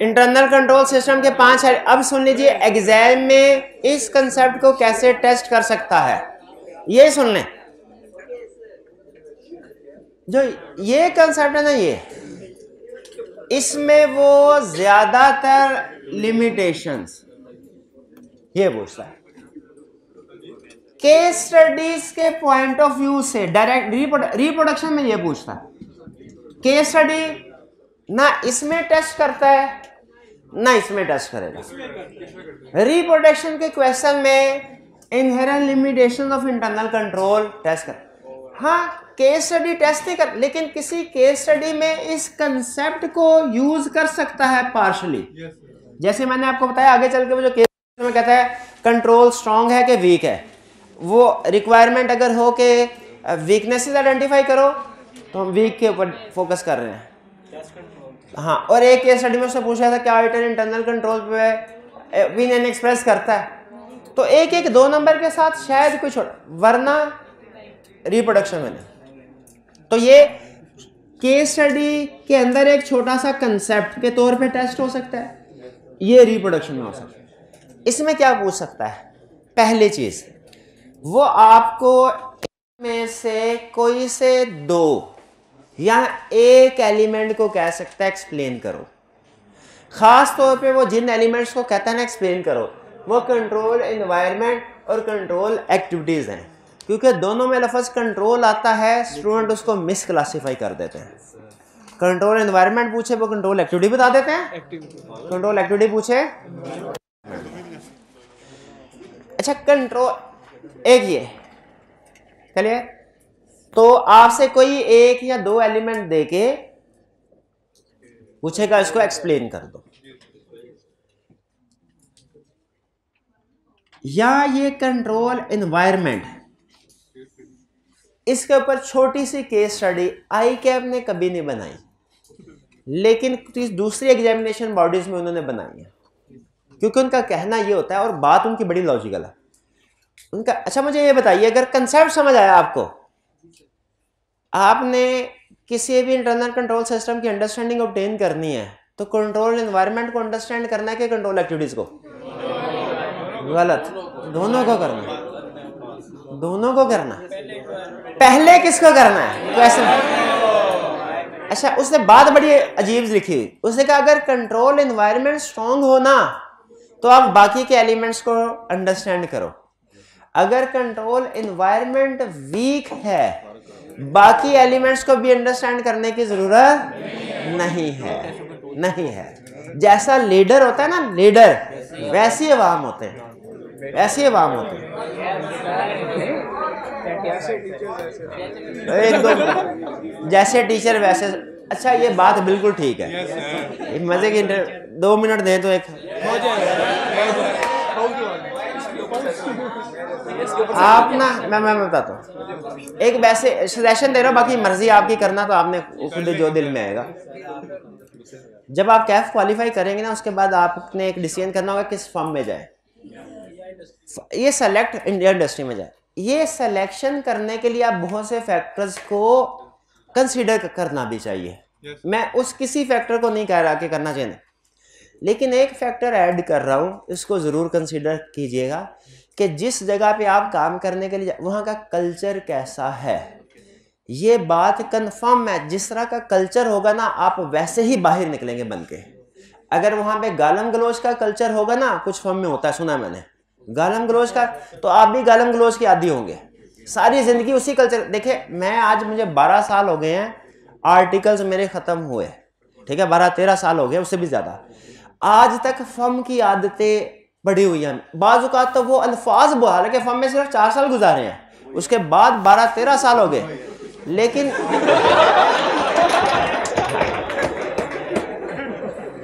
इंटरनल कंट्रोल सिस्टम के 5 है। अब सुन लीजिए, एग्जाम में इस कंसेप्ट को कैसे टेस्ट कर सकता है, ये सुन लें। जो ये कंसेप्ट है ना, ये इसमें वो ज्यादातर लिमिटेशंस ये पूछता है। केस स्टडीज के पॉइंट ऑफ व्यू से डायरेक्ट रिप्रोडक्शन में ये पूछता है। केस स्टडी ना इसमें टेस्ट करता है ना इसमें टेस्ट करेगा। रिप्रोडक्शन के क्वेश्चन में inherent limitation of internal control test कर, हाँ केस स्टडी टेस्ट नहीं कर, लेकिन किसी केस स्टडी में इस कंसेप्ट को यूज कर सकता है पार्शली। जैसे मैंने आपको बताया, आगे चल के वो जो केस में कहता है कंट्रोल स्ट्रांग है कि वीक है, वो रिक्वायरमेंट अगर हो कि वीकनेसेस आइडेंटिफाई करो, तो हम वीक के ऊपर फोकस कर रहे हैं। हाँ, और एक केस स्टडी में उससे पूछा था क्या आइटम इंटरनल कंट्रोल पे ओपिनियन एक्सप्रेस करता है, तो 1-1-2 नंबर के साथ शायद कुछ, वरना रिप्रोडक्शन में नहीं। तो ये केस स्टडी के अंदर एक छोटा सा कंसेप्ट के तौर पे टेस्ट हो सकता है, ये रिप्रोडक्शन में हो सकता है। इसमें क्या पूछ सकता है? पहली चीज, वो आपको में से कोई से 2 या एक एलिमेंट को कह सकता है एक्सप्लेन करो। खास तौर पे वो जिन एलिमेंट्स को कहता है ना एक्सप्लेन करो, वो कंट्रोल एनवायरनमेंट और कंट्रोल एक्टिविटीज हैं, क्योंकि दोनों में लफ्ज कंट्रोल आता है, स्टूडेंट उसको मिस क्लासीफाई कर देते हैं। कंट्रोल एनवायरनमेंट पूछे वो कंट्रोल एक्टिविटी बता देते हैं, कंट्रोल एक्टिविटी पूछे। अच्छा कंट्रोल एक ये चलिए, तो आपसे कोई एक या दो एलिमेंट देके पूछेगा इसको एक्सप्लेन कर दो, या ये कंट्रोल एनवायरनमेंट, इसके ऊपर छोटी सी केस स्टडी आई कैप ने कभी नहीं बनाई, लेकिन दूसरी एग्जामिनेशन बॉडीज में उन्होंने बनाई है, क्योंकि उनका कहना ये होता है और बात उनकी बड़ी लॉजिकल है उनका। अच्छा मुझे ये बताइए, अगर कंसेप्ट समझ आया आपको, आपने किसी भी इंटरनल कंट्रोल सिस्टम की अंडरस्टैंडिंग ऑब्टेन करनी है तो कंट्रोल एनवायरनमेंट को अंडरस्टैंड करना है कि कंट्रोल एक्टिविटीज को? गलत, दोनों को करना, दोनों को करना। पहले किसको करना है क्वेश्चन? अच्छा उसने बात बड़ी अजीब लिखी हुई, उसने कहा अगर कंट्रोल एनवायरनमेंट स्ट्रांग हो ना तो आप बाकी के एलिमेंट्स को अंडरस्टैंड करो, अगर कंट्रोल एनवायरनमेंट वीक है बाकी एलिमेंट्स को भी अंडरस्टैंड करने की जरूरत नहीं है, नहीं है। जैसा लीडर होता है ना, लीडर वैसे अवाम होते हैं, वैसे अवाम होते हैं। एक दो जैसे टीचर वैसे। अच्छा ये बात बिल्कुल ठीक है, मजे की 2 मिनट दे तो एक आप ना मैं बताता हूँ, एक वैसे सजेशन दे रहा हूँ, बाकी मर्जी आपकी करना तो आपने खुद जो दिल में आएगा। जब आप कैफ क्वालिफाई करेंगे ना उसके बाद आपने एक डिसीजन करना होगा किस फर्म में जाए, ये सेलेक्ट इंडियन इंडस्ट्री में जाए। ये सिलेक्शन करने के लिए आप बहुत से फैक्टर्स को कंसीडर करना भी चाहिए। मैं उस किसी फैक्टर को नहीं कह रहा कि करना चाहिए, लेकिन एक फैक्टर ऐड कर रहा हूँ, इसको ज़रूर कंसीडर कीजिएगा कि जिस जगह पे आप काम करने के लिए वहाँ का कल्चर कैसा है। ये बात कंफर्म है, जिस तरह का कल्चर होगा ना आप वैसे ही बाहर निकलेंगे बन के। अगर वहाँ पे गालम गलोच का कल्चर होगा ना, कुछ फर्म में होता है सुना मैंने गालम गलोच का, तो आप भी गालम गलोच के आदी होंगे सारी जिंदगी उसी कल्चर। देखिए मैं आज मुझे 12 साल हो गए हैं, आर्टिकल्स मेरे ख़त्म हुए, ठीक है 12-13 साल हो गए, उससे भी ज़्यादा। आज तक फर्म की आदतें बढ़ी हुई हैं, बाज़ औक़ात तो वो अल्फाज बोला, हालांकि फर्म में सिर्फ 4 साल गुजारे हैं, उसके बाद 12-13 साल हो गए, लेकिन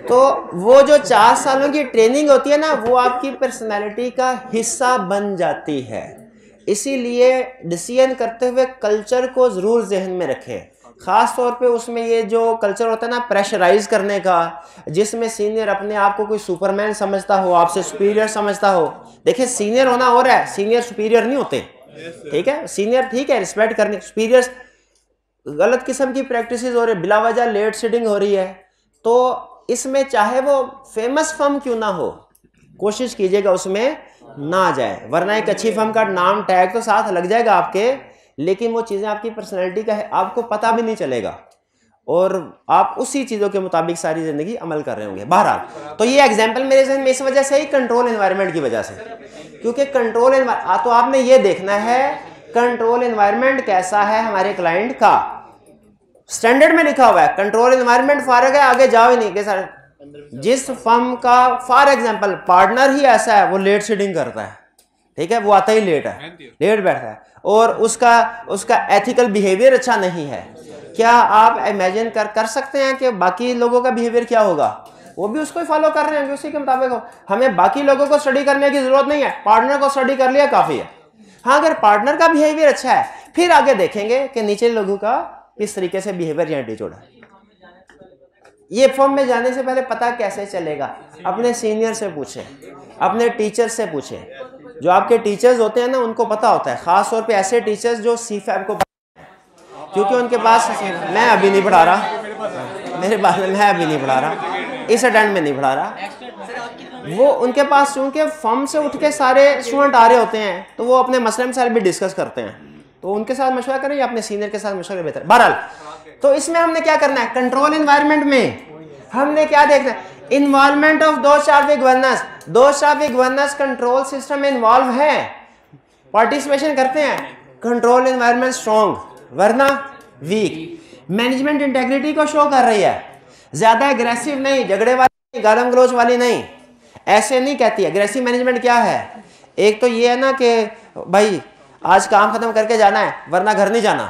तो वो जो 4 सालों की ट्रेनिंग होती है ना, वो आपकी पर्सनैलिटी का हिस्सा बन जाती है। इसीलिए डिसीजन करते हुए कल्चर को ज़रूर जहन में रखें, ख़ास तौर पे उसमें ये जो कल्चर होता है ना प्रेशराइज करने का, जिसमें सीनियर अपने आप को कोई सुपरमैन समझता हो, आपसे सुपीरियर समझता हो। देखिए सीनियर होना और है, सीनियर सुपीरियर नहीं होते, ठीक है। सीनियर ठीक है रिस्पेक्ट करने, सुपीरियर गलत किस्म की प्रैक्टिसेस हो रही है, बिला वजह लेट सीटिंग हो रही है। तो इसमें चाहे वो फेमस फर्म क्यों ना हो, कोशिश कीजिएगा उसमें ना जाए, वरना एक अच्छी फर्म का नाम टैग तो साथ लग जाएगा आपके, लेकिन वो चीज़ें आपकी पर्सनैलिटी का है, आपको पता भी नहीं चलेगा और आप उसी चीज़ों के मुताबिक सारी ज़िंदगी अमल कर रहे होंगे। बहरहाल तो ये एग्जाम्पल मेरे जहन में इस वजह से ही कंट्रोल एनवायरनमेंट की वजह से, क्योंकि कंट्रोल एनवायरनमेंट तो आपने ये देखना है कंट्रोल एनवायरनमेंट कैसा है हमारे क्लाइंट का। स्टैंडर्ड में लिखा हुआ है कंट्रोल एनवायरनमेंट फारग है, आगे जाओ ही नहीं के सर। जिस फर्म का फॉर एग्जांपल पार्टनर ही ऐसा है, वो लेट सीटिंग करता है, ठीक है, वो आता ही लेट है, लेट बैठता है, और उसका एथिकल बिहेवियर अच्छा नहीं है, क्या आप इमेजिन कर सकते हैं कि बाकी लोगों का बिहेवियर क्या होगा? वो भी उसको ही फॉलो कर रहे हैं, उसी के मुताबिक हो। हमें बाकी लोगों को स्टडी करने की जरूरत नहीं है, पार्टनर को स्टडी कर लिया काफी है। हाँ अगर पार्टनर का बिहेवियर अच्छा है फिर आगे देखेंगे कि नीचे लोगों का किस तरीके से बिहेवियर या एटीट्यूड है। ये फॉर्म में जाने से पहले पता कैसे चलेगा? अपने सीनियर से पूछे, अपने टीचर से पूछे। जो आपके टीचर्स होते हैं ना उनको पता होता है, खास तौर पे ऐसे टीचर्स जो CFAB को, क्योंकि उनके पास, मैं अभी नहीं पढ़ा रहा, मेरे पास मैं अभी नहीं पढ़ा रहा, इस अटेंड में नहीं पढ़ा रहा, वो उनके पास चूंकि फॉर्म से उठ के सारे स्टूडेंट आ रहे होते हैं तो वो अपने मसले मसाइल भी डिस्कस करते हैं, तो उनके साथ मशवरा करें या अपने सीनियर के साथ मशवरा बेहतर। बहरहाल तो इसमें हमने क्या करना है, कंट्रोल एनवायरनमेंट में हमने क्या देखना है, इन्वॉल्वमेंट ऑफ दो ट्रैफिक गवर्नेंस। दो ट्रैफिक गवर्नेंस कंट्रोल सिस्टम में इन्वॉल्व है, पार्टिसिपेशन करते हैं, कंट्रोल एनवायरनमेंट स्ट्रॉन्ग, वरना वीक। मैनेजमेंट इंटेग्रिटी को शो कर रही है, ज्यादा एग्रेसिव नहीं, झगड़े वाली, गालम गलोच वाली नहीं, ऐसे नहीं कहती। एग्रेसिव मैनेजमेंट क्या है? एक तो ये है ना कि भाई आज काम खत्म करके जाना है वरना घर नहीं जाना,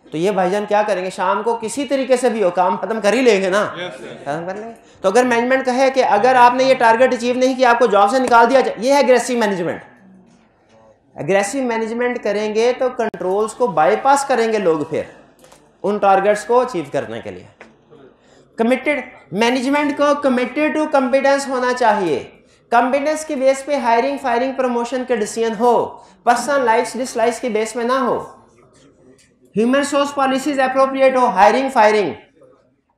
तो ये भाईजान क्या करेंगे, शाम को किसी तरीके से भी हो काम खत्म कर ही लेंगे ना, खत्म कर लेंगे। तो अगर मैनेजमेंट कहे कि अगर आपने ये टारगेट अचीव नहीं किया आपको जॉब से निकाल दिया जाए, ये है एग्रेसिव मैनेजमेंट। एग्रेसिव मैनेजमेंट करेंगे तो कंट्रोल्स को बाईपास करेंगे लोग फिर उन टारगेट्स को अचीव करने के लिए। कमिटेड मैनेजमेंट को कमिटेड टू कॉम्पिटेंस होना चाहिए, कॉम्पिटेंस की बेस पे हायरिंग फायरिंग प्रमोशन के डिसीजन हो, पर्सनल लाइक्स डिसलाइक्स की बेस में ना हो। ह्यूमन रिसोर्स पॉलिसीज एप्रोप्रिएट हो, हायरिंग फायरिंग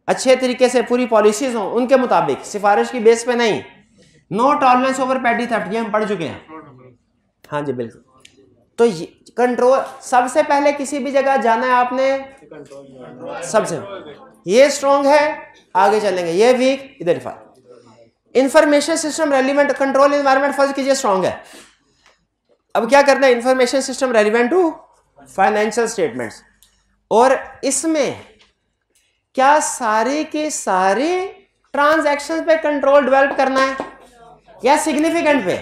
अच्छे तरीके से पूरी पॉलिसीज हो उनके मुताबिक, सिफारिश की बेस पे नहीं। नो टॉलरेंस ओवर पेटी थेफ्ट, ये हम पढ़ चुके हैं। हाँ जी बिल्कुल। तो कंट्रोल, सबसे पहले किसी भी जगह जाना है आपने, सबसे ये स्ट्रॉन्ग है आगे चलेंगे, ये वीक इधर फा। Information system relevant, control environment फर्ज कीजिए स्ट्रॉन्ग है। अब क्या करना है, information system relevant to financial statements, और इसमें क्या सारे के सारे ट्रांजैक्शन पे कंट्रोल डेवलप करना है या सिग्निफिकेंट पे?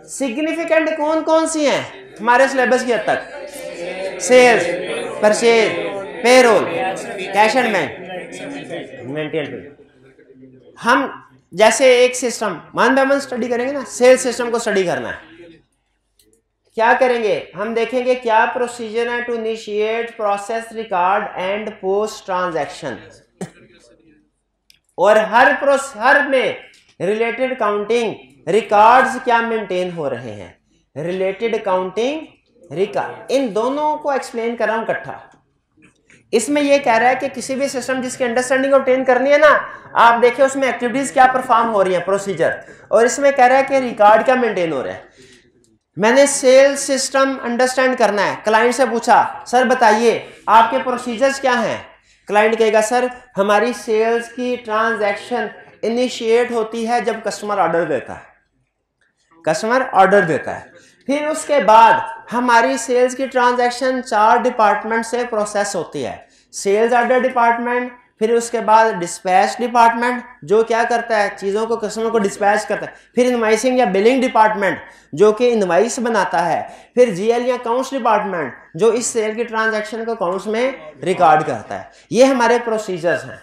सिग्निफिकेंट कौन कौन सी हैं हमारे सिलेबस की हद तक? Sales, purchase, payroll, cash and bank. हम जैसे एक system one by one study करेंगे ना, सेल्स सिस्टम को स्टडी करना है, क्या करेंगे हम देखेंगे क्या प्रोसीजर है to initiate process record and post transaction, और हर में रिलेटेड काउंटिंग रिकॉर्ड्स क्या मेंटेन हो रहे हैं, रिलेटेड काउंटिंग रिकॉर्ड, इन दोनों को एक्सप्लेन कर रहा हूं इकट्ठा। इसमें यह कह रहा है कि किसी भी सिस्टम जिसकी अंडरस्टैंडिंग ऑब्टेन करनी है ना, आप देखिए उसमें एक्टिविटीज क्या परफॉर्म हो रही है, प्रोसीजर, और इसमें कह रहा है कि रिकॉर्ड क्या मेंटेन हो रहा है। मैंने सेल्स सिस्टम अंडरस्टैंड करना है, क्लाइंट से पूछा सर बताइए आपके प्रोसीजर्स क्या हैं, क्लाइंट कहेगा सर हमारी सेल्स की ट्रांजैक्शन इनिशिएट होती है जब कस्टमर ऑर्डर देता है, कस्टमर ऑर्डर देता है, फिर उसके बाद हमारी सेल्स की ट्रांजैक्शन 4 डिपार्टमेंट से प्रोसेस होती है, सेल्स ऑर्डर डिपार्टमेंट, फिर उसके बाद डिस्पैच डिपार्टमेंट जो क्या करता है चीज़ों को कस्टमर को डिस्पैच करता है, फिर इनवाइसिंग या बिलिंग डिपार्टमेंट जो कि इनवाइस बनाता है, फिर जीएल या अकाउंट्स डिपार्टमेंट जो इस सेल की ट्रांजैक्शन को अकाउंट्स में रिकॉर्ड करता है। ये हमारे प्रोसीजर्स हैं।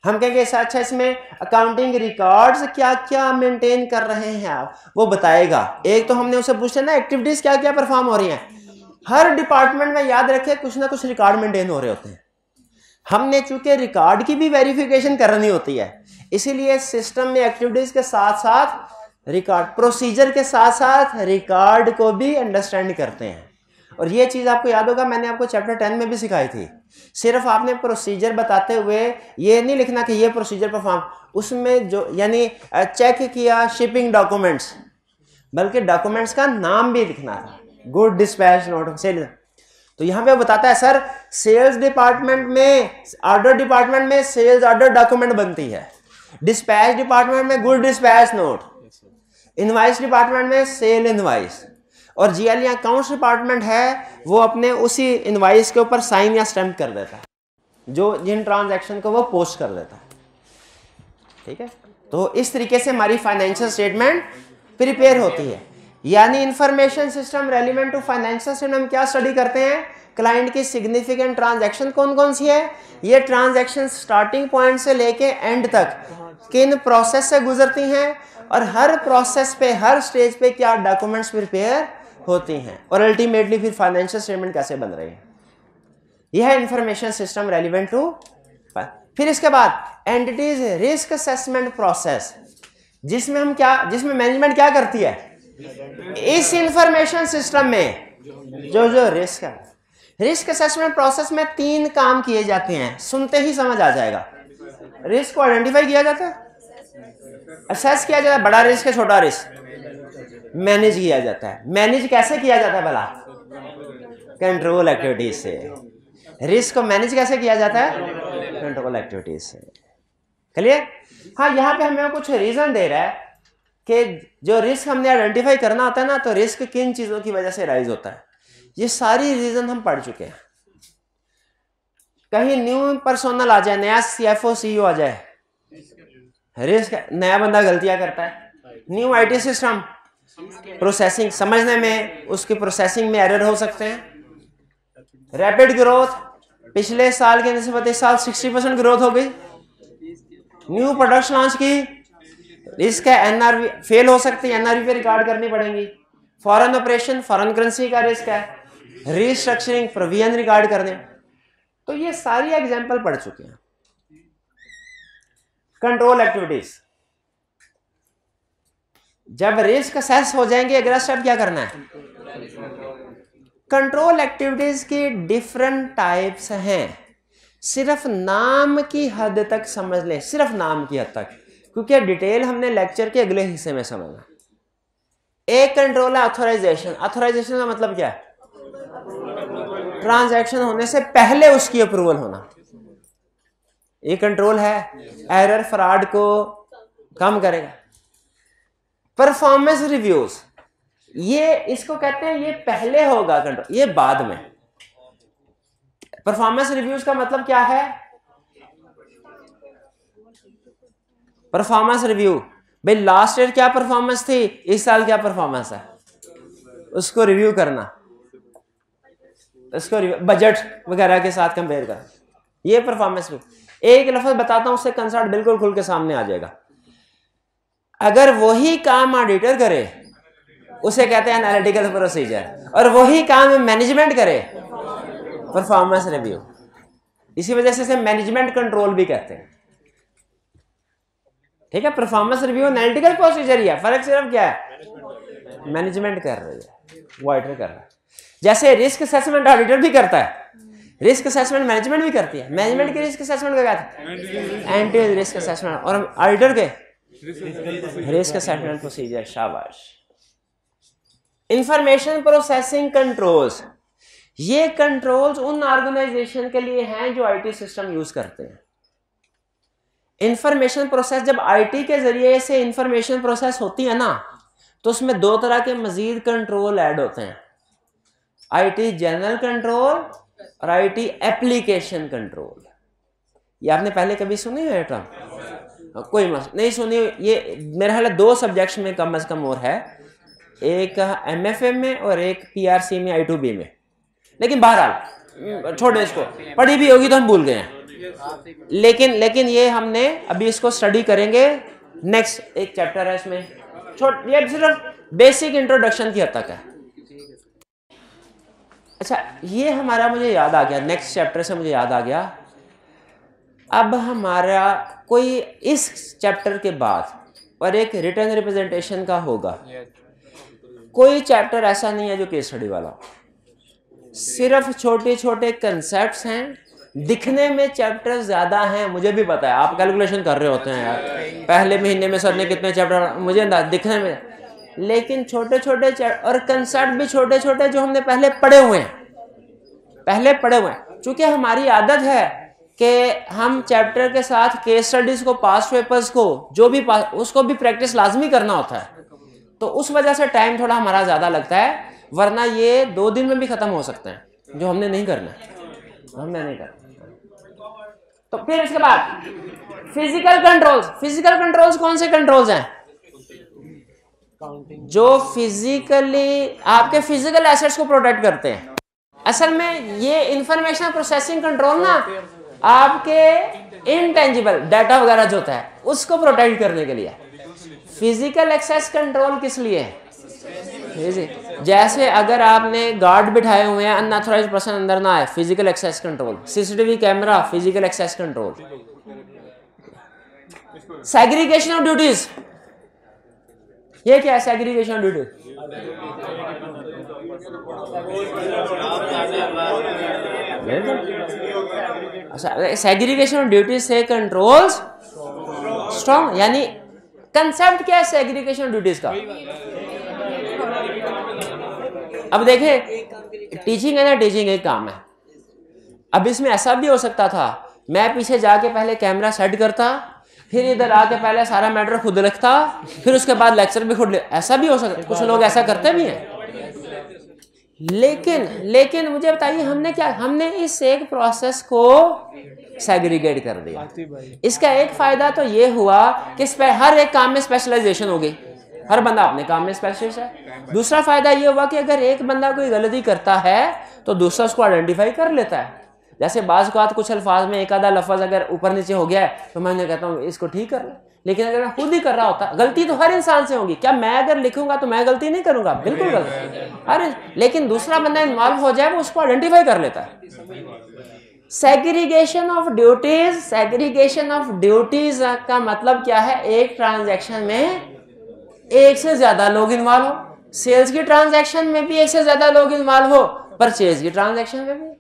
हम कहेंगे अच्छा इसमें अकाउंटिंग रिकॉर्ड्स क्या क्या मेंटेन कर रहे हैं आप, वो बताएगा। एक तो हमने उसे पूछा ना एक्टिविटीज क्या क्या परफॉर्म हो रही हैं, हर डिपार्टमेंट में याद रखे कुछ ना कुछ रिकॉर्ड मेंटेन हो रहे होते हैं। हमने चूंकि रिकॉर्ड की भी वेरिफिकेशन करनी होती है, इसीलिए सिस्टम में एक्टिविटीज के साथ साथ रिकॉर्ड, प्रोसीजर के साथ साथ रिकॉर्ड को भी अंडरस्टैंड करते हैं। और ये चीज आपको याद होगा मैंने आपको चैप्टर 10 में भी सिखाई थी। सिर्फ आपने प्रोसीजर बताते हुए ये नहीं लिखना कि ये प्रोसीजर परफॉर्म, उसमें जो यानी चेक किया शिपिंग डॉक्यूमेंट्स, बल्कि डॉक्यूमेंट्स का नाम भी लिखना था, गुड डिस्पैच नोट सेल। तो यहाँ पे बताता है सर सेल्स डिपार्टमेंट में, ऑर्डर डिपार्टमेंट में सेल्स ऑर्डर डॉक्यूमेंट बनती है, डिस्पैच डिपार्टमेंट में good dispatch note, invoice department में सेल इनवाइस, और जीएल या अकाउंट्स डिपार्टमेंट है वो अपने उसी इनवाइस के ऊपर साइन या स्टैम्प कर देता है, जो जिन ट्रांजैक्शन को वो पोस्ट कर देता है। ठीक है, तो इस तरीके से हमारी फाइनेंशियल स्टेटमेंट प्रिपेयर होती है। यानी information system relevant to financial statement हम क्या स्टडी करते हैं, क्लाइंट की सिग्निफिकेंट ट्रांजैक्शन कौन कौन सी है, ये ट्रांजैक्शन स्टार्टिंग पॉइंट से लेके एंड तक किन प्रोसेस से गुजरती हैं, और हर प्रोसेस पे हर स्टेज पे क्या डॉक्यूमेंट्स प्रिपेयर होती हैं, और अल्टीमेटली फिर फाइनेंशियल स्टेटमेंट कैसे बन रही है। यह है इंफॉर्मेशन सिस्टम रेलिवेंट टू। फिर इसके बाद एंटिटीज रिस्क असेसमेंट प्रोसेस, जिसमें हम क्या, जिसमें मैनेजमेंट क्या करती है, इस इंफॉर्मेशन सिस्टम में जो रिस्क है, रिस्क असेसमेंट प्रोसेस में 3 काम किए जाते हैं, सुनते ही समझ आ जाएगा। रिस्क को आइडेंटिफाई किया जाता है, असेस किया जाता है, बड़ा रिस्क है छोटा रिस्क, मैनेज किया जाता है। मैनेज कैसे किया जाता है भला, कंट्रोल एक्टिविटीज से। रिस्क को मैनेज कैसे किया जाता है, कंट्रोल एक्टिविटीज से। क्लियर? हाँ, यहाँ पे हमें कुछ रीजन दे रहा है कि जो रिस्क हमने आइडेंटिफाई करना होता है ना, तो रिस्क किन चीजों की वजह से राइज होता है, ये सारी रीजन हम पढ़ चुके हैं। कहीं न्यू पर्सोनल आ जाए, नया CFO CEO आ जाए, रिस्क, नया बंदा गलतियां करता है, न्यू IT सिस्टम प्रोसेसिंग समझने में, उसकी प्रोसेसिंग में एरर हो सकते हैं। रैपिड ग्रोथ, पिछले साल के निस्बत इस साल 60% ग्रोथ हो गई। न्यू प्रोडक्ट्स लॉन्च की, रिस्क है, NRV फेल हो सकती है, NRV पे रिकॉर्ड करनी पड़ेंगी। फॉरेन ऑपरेशन, फॉरेन करेंसी का रिस्क है, रीस्ट्रक्चरिंग, प्रोविजन रिकॉर्ड करने। तो ये सारी एग्जांपल पढ़ चुके हैं। कंट्रोल एक्टिविटीज, जब रिस्क असेस हो जाएंगे अगला स्टेप क्या करना है? कंट्रोल एक्टिविटीज की डिफरेंट टाइप्स हैं, सिर्फ नाम की हद तक समझ लें, सिर्फ नाम की हद तक, क्योंकि डिटेल हमने लेक्चर के अगले हिस्से में समझना। एक कंट्रोल है ऑथराइजेशन। ऑथराइजेशन का मतलब क्या है? ट्रांजैक्शन होने से पहले उसकी अप्रूवल होना। ये कंट्रोल है, एरर फ्रॉड को कम करेगा। परफॉर्मेंस रिव्यूज, ये इसको कहते हैं, ये पहले होगा कंट्रोल, ये बाद में। परफॉर्मेंस रिव्यूज का मतलब क्या है? परफॉर्मेंस रिव्यू, भाई लास्ट ईयर क्या परफॉर्मेंस थी, इस साल क्या परफॉर्मेंस है, उसको रिव्यू करना, उसको बजट वगैरह के साथ कंपेयर करना, ये परफॉर्मेंस रिव्यू। एक लफ्ज बताता हूं, उससे कंसेप्ट बिल्कुल खुल के सामने आ जाएगा। अगर वही काम ऑडिटर करे उसे कहते हैं एनालिटिकल प्रोसीजर, और वही काम मैनेजमेंट करे परफॉर्मेंस रिव्यू। इसी वजह से इसे मैनेजमेंट कंट्रोल भी कहते हैं। ठीक है, परफॉर्मेंस रिव्यू एनालिटिकल प्रोसीजर ही है, फर्क सिर्फ क्या है? मैनेजमेंट कर रही है, वो ऑडिटर कर रहा है। जैसे रिस्क असेसमेंट ऑडिटर भी करता है, रिस्क असेसमेंट मैनेजमेंट भी करती है। मैनेजमेंट के रिस्क असेसमेंट का क्या था? एंटी रिस्क असेसमेंट, और ऑडिटर के रिस्क असेसमेंट प्रोसीजर। शाबाश। इंफॉर्मेशन प्रोसेसिंग कंट्रोल्स, ये कंट्रोल्स उन ऑर्गेनाइजेशन के लिए हैं जो IT सिस्टम यूज करते हैं। इंफॉर्मेशन प्रोसेस, जब IT के जरिए से इंफॉर्मेशन प्रोसेस होती है ना, तो उसमें दो तरह के मजीद कंट्रोल ऐड होते हैं, IT जनरल कंट्रोल और IT एप्लीकेशन कंट्रोल। ये आपने पहले कभी सुनी है टर्म? कोई नहीं सुनी? ये मेरे ख्याल 2 सब्जेक्ट्स में कम से कम और है, एक MFA में और एक PRC में I2B में। लेकिन बहरहाल छोड़ो इसको, पढ़ी भी होगी तो हम भूल गए हैं। लेकिन ये हमने अभी इसको स्टडी करेंगे, नेक्स्ट एक चैप्टर है इसमें, ये सिर्फ बेसिक इंट्रोडक्शन की हद तक है। अच्छा, ये हमारा मुझे याद आ गया, नेक्स्ट चैप्टर से मुझे याद आ गया। अब हमारा कोई इस चैप्टर के बाद और एक रिटन रिप्रेजेंटेशन का होगा, कोई चैप्टर ऐसा नहीं है जो केस स्टडी वाला, सिर्फ छोटे छोटे कंसेप्ट्स हैं। दिखने में चैप्टर ज्यादा हैं, मुझे भी पता है, आप कैलकुलेशन कर रहे होते हैं यार, पहले महीने में सर ने कितने चैप्टर, मुझे दिखने में, लेकिन छोटे छोटे चैप्टर और कंसेप्ट भी छोटे छोटे जो हमने पहले पढ़े हुए हैं। चूंकि हमारी आदत है कि हम चैप्टर के साथ केस स्टडीज को, पास्ट पेपर्स को, जो भी उसको भी प्रैक्टिस लाजमी करना होता है, तो उस वजह से टाइम थोड़ा हमारा ज्यादा लगता है, वरना ये 2 दिन में भी खत्म हो सकते हैं, जो हमने नहीं करना, हमने नहीं करना। तो फिर इसके बाद फिजिकल कंट्रोल्स। फिजिकल कंट्रोल्स कौन से कंट्रोल्स हैं? जो फिजिकली आपके फिजिकल एसेट्स को प्रोटेक्ट करते हैं। असल में ये इंफॉर्मेशन प्रोसेसिंग कंट्रोल ना आपके इनटेंजिबल डाटा वगैरह जो होता है उसको प्रोटेक्ट करने के लिए। फिजिकल एक्सेस कंट्रोल किस लिए है? जैसे अगर आपने गार्ड बिठाए हुए हैं, अनऑथराइज्ड पर्सन अंदर ना आए, physical access control. CCTV camera, physical access control. Segregation of duties, ये क्या है सेग्रीगेशन ऑफ ड्यूटीज? अच्छा, सेग्रीगेशन ऑफ ड्यूटीज से कंट्रोल्स स्ट्रॉन्ग, यानी कंसेप्ट क्या है सेग्रीगेशन ऑफ ड्यूटीज का? अब देखें, टीचिंग है ना, टीचिंग एक काम है। अब इसमें ऐसा भी हो सकता था, मैं पीछे जाके पहले कैमरा सेट करता, फिर इधर आके पहले सारा मैटर खुद लिखता, फिर उसके बाद लेक्चर भी खुद ऐसा भी हो सकता, कुछ लोग ऐसा करते भी हैं। लेकिन मुझे बताइए हमने क्या, हमने इस एक प्रोसेस को सेग्रीगेट कर दिया। इसका एक फायदा तो ये हुआ कि हर एक काम में स्पेशलाइजेशन हो गई, हर बंदा अपने काम में स्पेशलिस्ट है। दूसरा फायदा ये हुआ कि अगर एक बंदा कोई गलती करता है तो दूसरा उसको आइडेंटिफाई कर लेता है। जैसे बाज़ बात कुछ अल्फाज में एक आधा लफ्ज अगर ऊपर नीचे हो गया है तो मैं कहता हूँ इसको ठीक कर ले, लेकिन अगर मैं खुद ही कर रहा होता, गलती तो हर इंसान से होगी, क्या मैं अगर लिखूंगा तो मैं गलती नहीं करूंगा, बिल्कुल गलती अरे, लेकिन दूसरा बंदा इन्वॉल्व हो जाए वो उसको आइडेंटिफाई कर लेता है। सेग्रीगेशन ऑफ ड्यूटीज का मतलब क्या है, एक ट्रांजैक्शन में एक से ज्यादा लोग इन्वॉल्व हो, सेल्स की ट्रांजैक्शन में भी एक से ज्यादा लोग इन्वॉल्व हो, परचेज की ट्रांजैक्शन में भी।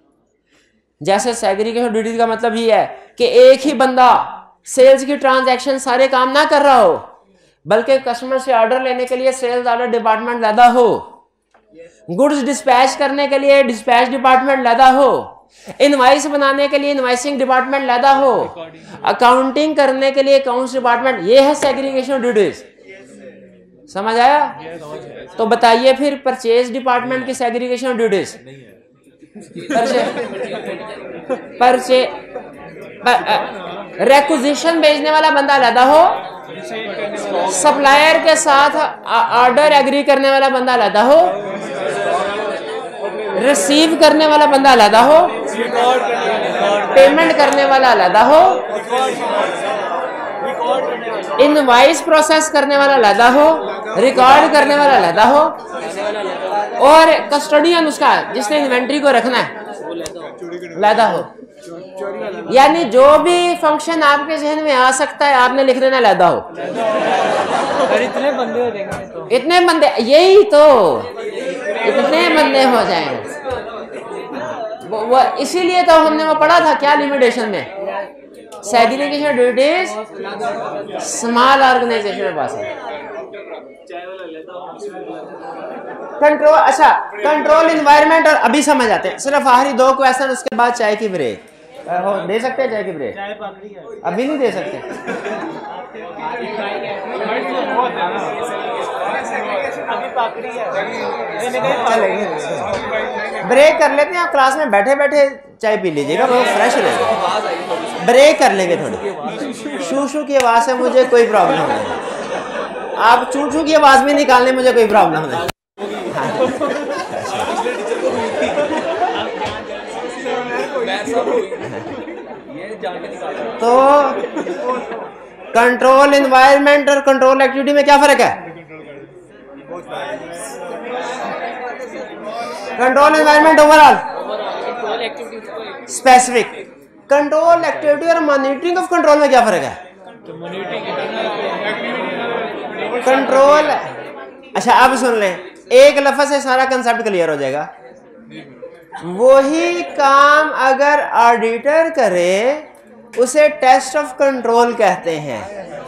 जैसे सेग्रीगेशन ड्यूटीज का मतलब ये है कि एक ही बंदा सेल्स की ट्रांजैक्शन सारे काम ना कर रहा हो, बल्कि कस्टमर से ऑर्डर लेने के लिए सेल्स ऑर्डर डिपार्टमेंट लगा हो, गुड्स डिस्पैच करने के लिए डिस्पैच डिपार्टमेंट लगा हो, इनवाइस बनाने के लिए इनवाइसिंग डिपार्टमेंट लगा हो, अकाउंटिंग करने के लिए अकाउंट्स डिपार्टमेंट, ये है सेग्रीगेशन ड्यूटीज। समझ आया? तो बताइए फिर परचेज डिपार्टमेंट की सेग्रीगेशन ड्यूटीज, रेक्विजिशन भेजने वाला बंदा अलग हो, सप्लायर के साथ ऑर्डर एग्री करने वाला बंदा अलग हो, रिसीव करने वाला बंदा अलग हो, पेमेंट करने वाला अलग हो, इनवाइस प्रोसेस करने वाला अलग हो, रिकॉर्ड करने वाला अलग हो, और कस्टोडियन उसका जिसने इन्वेंट्री को रखना है अलग हो। यानी जो भी फंक्शन आपके जहन में आ सकता है आपने लिख देना अलग हो। इतने बंदे हो जाएंगे तो, इतने बंदे, यही तो इतने बंदे हो जाएंगे। वो इसीलिए तो हमने वो पढ़ा था क्या लिमिटेशन में, सेग्रीगेशन ड्यूटीज स्मॉल ऑर्गेनाइजेशन में पास है। कंट्रोल, अच्छा कंट्रोल इन्वायरमेंट, और अभी समझ आते हैं सिर्फ आखिरी दो क्वेश्चन, उसके बाद चाय की ब्रेक। दे सकते हैं चाय की ब्रेक? अभी नहीं दे सकते। चलेंगे, ब्रेक कर लेते हैं। आप क्लास में बैठे बैठे चाय पी लीजिएगा, बहुत फ्रेश रहेगा। ब्रेक कर लेंगे थोड़ी। शू शू की आवाज से मुझे कोई प्रॉब्लम नहीं, आप चू चू की आवाज भी निकालने मुझे कोई प्रॉब्लम नहीं। तो कंट्रोल इन्वायरमेंट और कंट्रोल एक्टिविटी में क्या फर्क है? Control environment overall, specific control activity और मॉनिटरिंग ऑफ कंट्रोल में क्या फर्क है? कंट्रोल, अच्छा अब सुन लें, एक लफ्ज से सारा कंसेप्ट क्लियर हो जाएगा। वही काम अगर ऑडिटर करे उसे टेस्ट ऑफ कंट्रोल कहते हैं,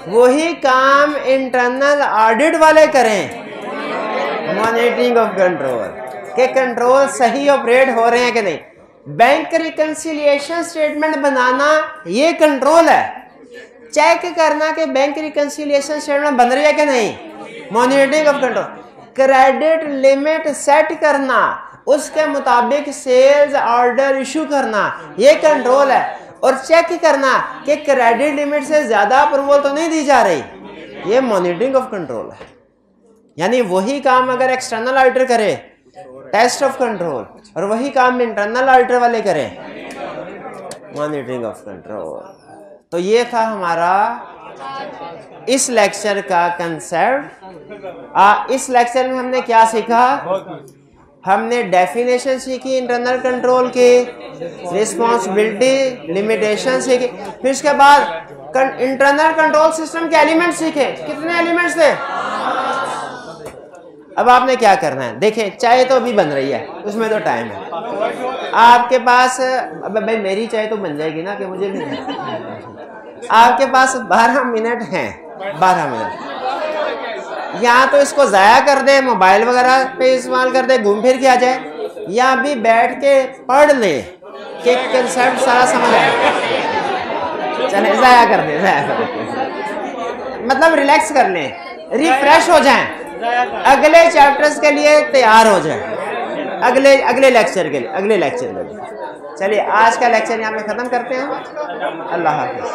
वही काम इंटरनल ऑडिट वाले करें मॉनिटरिंग ऑफ कंट्रोल, के कंट्रोल सही ऑपरेट हो रहे हैं कि नहीं। बैंक रिकंसिलिएशन स्टेटमेंट बनाना ये कंट्रोल है, चेक करना कि बैंक रिकंसिलिएशन स्टेटमेंट बन रही है कि नहीं, monitoring of control. Credit limit set करना, उसके मुताबिक सेल्स ऑर्डर इशू करना, ये कंट्रोल है। और चेक करना कि क्रेडिट लिमिट से ज्यादा अप्रूवल तो नहीं दी जा रही, ये मॉनिटरिंग ऑफ कंट्रोल है। यानी वही काम अगर एक्सटर्नल ऑडिटर करे टेस्ट ऑफ कंट्रोल, और वही काम इंटरनल ऑडिटर वाले करें मॉनिटरिंग ऑफ कंट्रोल। तो ये था हमारा इस लेक्चर का कंसेप्ट। इस लेक्चर में हमने क्या सीखा? हमने डेफिनेशन सीखी इंटरनल कंट्रोल की, रिस्पॉन्सिबिलिटी लिमिटेशन सीखी, फिर उसके बाद इंटरनल कंट्रोल सिस्टम के एलिमेंट सीखे। कितने एलिमेंट्स थे? अब आपने क्या करना है, देखें चाय तो अभी बन रही है, उसमें तो टाइम है आपके पास। अब भाई मेरी चाय तो बन जाएगी ना, कि मुझे भी आपके पास 12 मिनट हैं, 12 मिनट या तो इसको ज़ाया कर दे, मोबाइल वगैरह पे इस्तेमाल कर दे, घूम फिर के आ जाए, या अभी बैठ के पढ़ ले कि कंसेप्ट सारा समझ आए। चले ज़ाया कर दे, ज़ाया कर दे। मतलब रिलैक्स कर लें, रिफ्रेश हो जाएं, अगले चैप्टर्स के लिए तैयार हो जाएं, अगले लेक्चर के लिए। चलिए आज का लेक्चर यहाँ पे ख़त्म करते हैं। अल्लाह हाफ़िज़।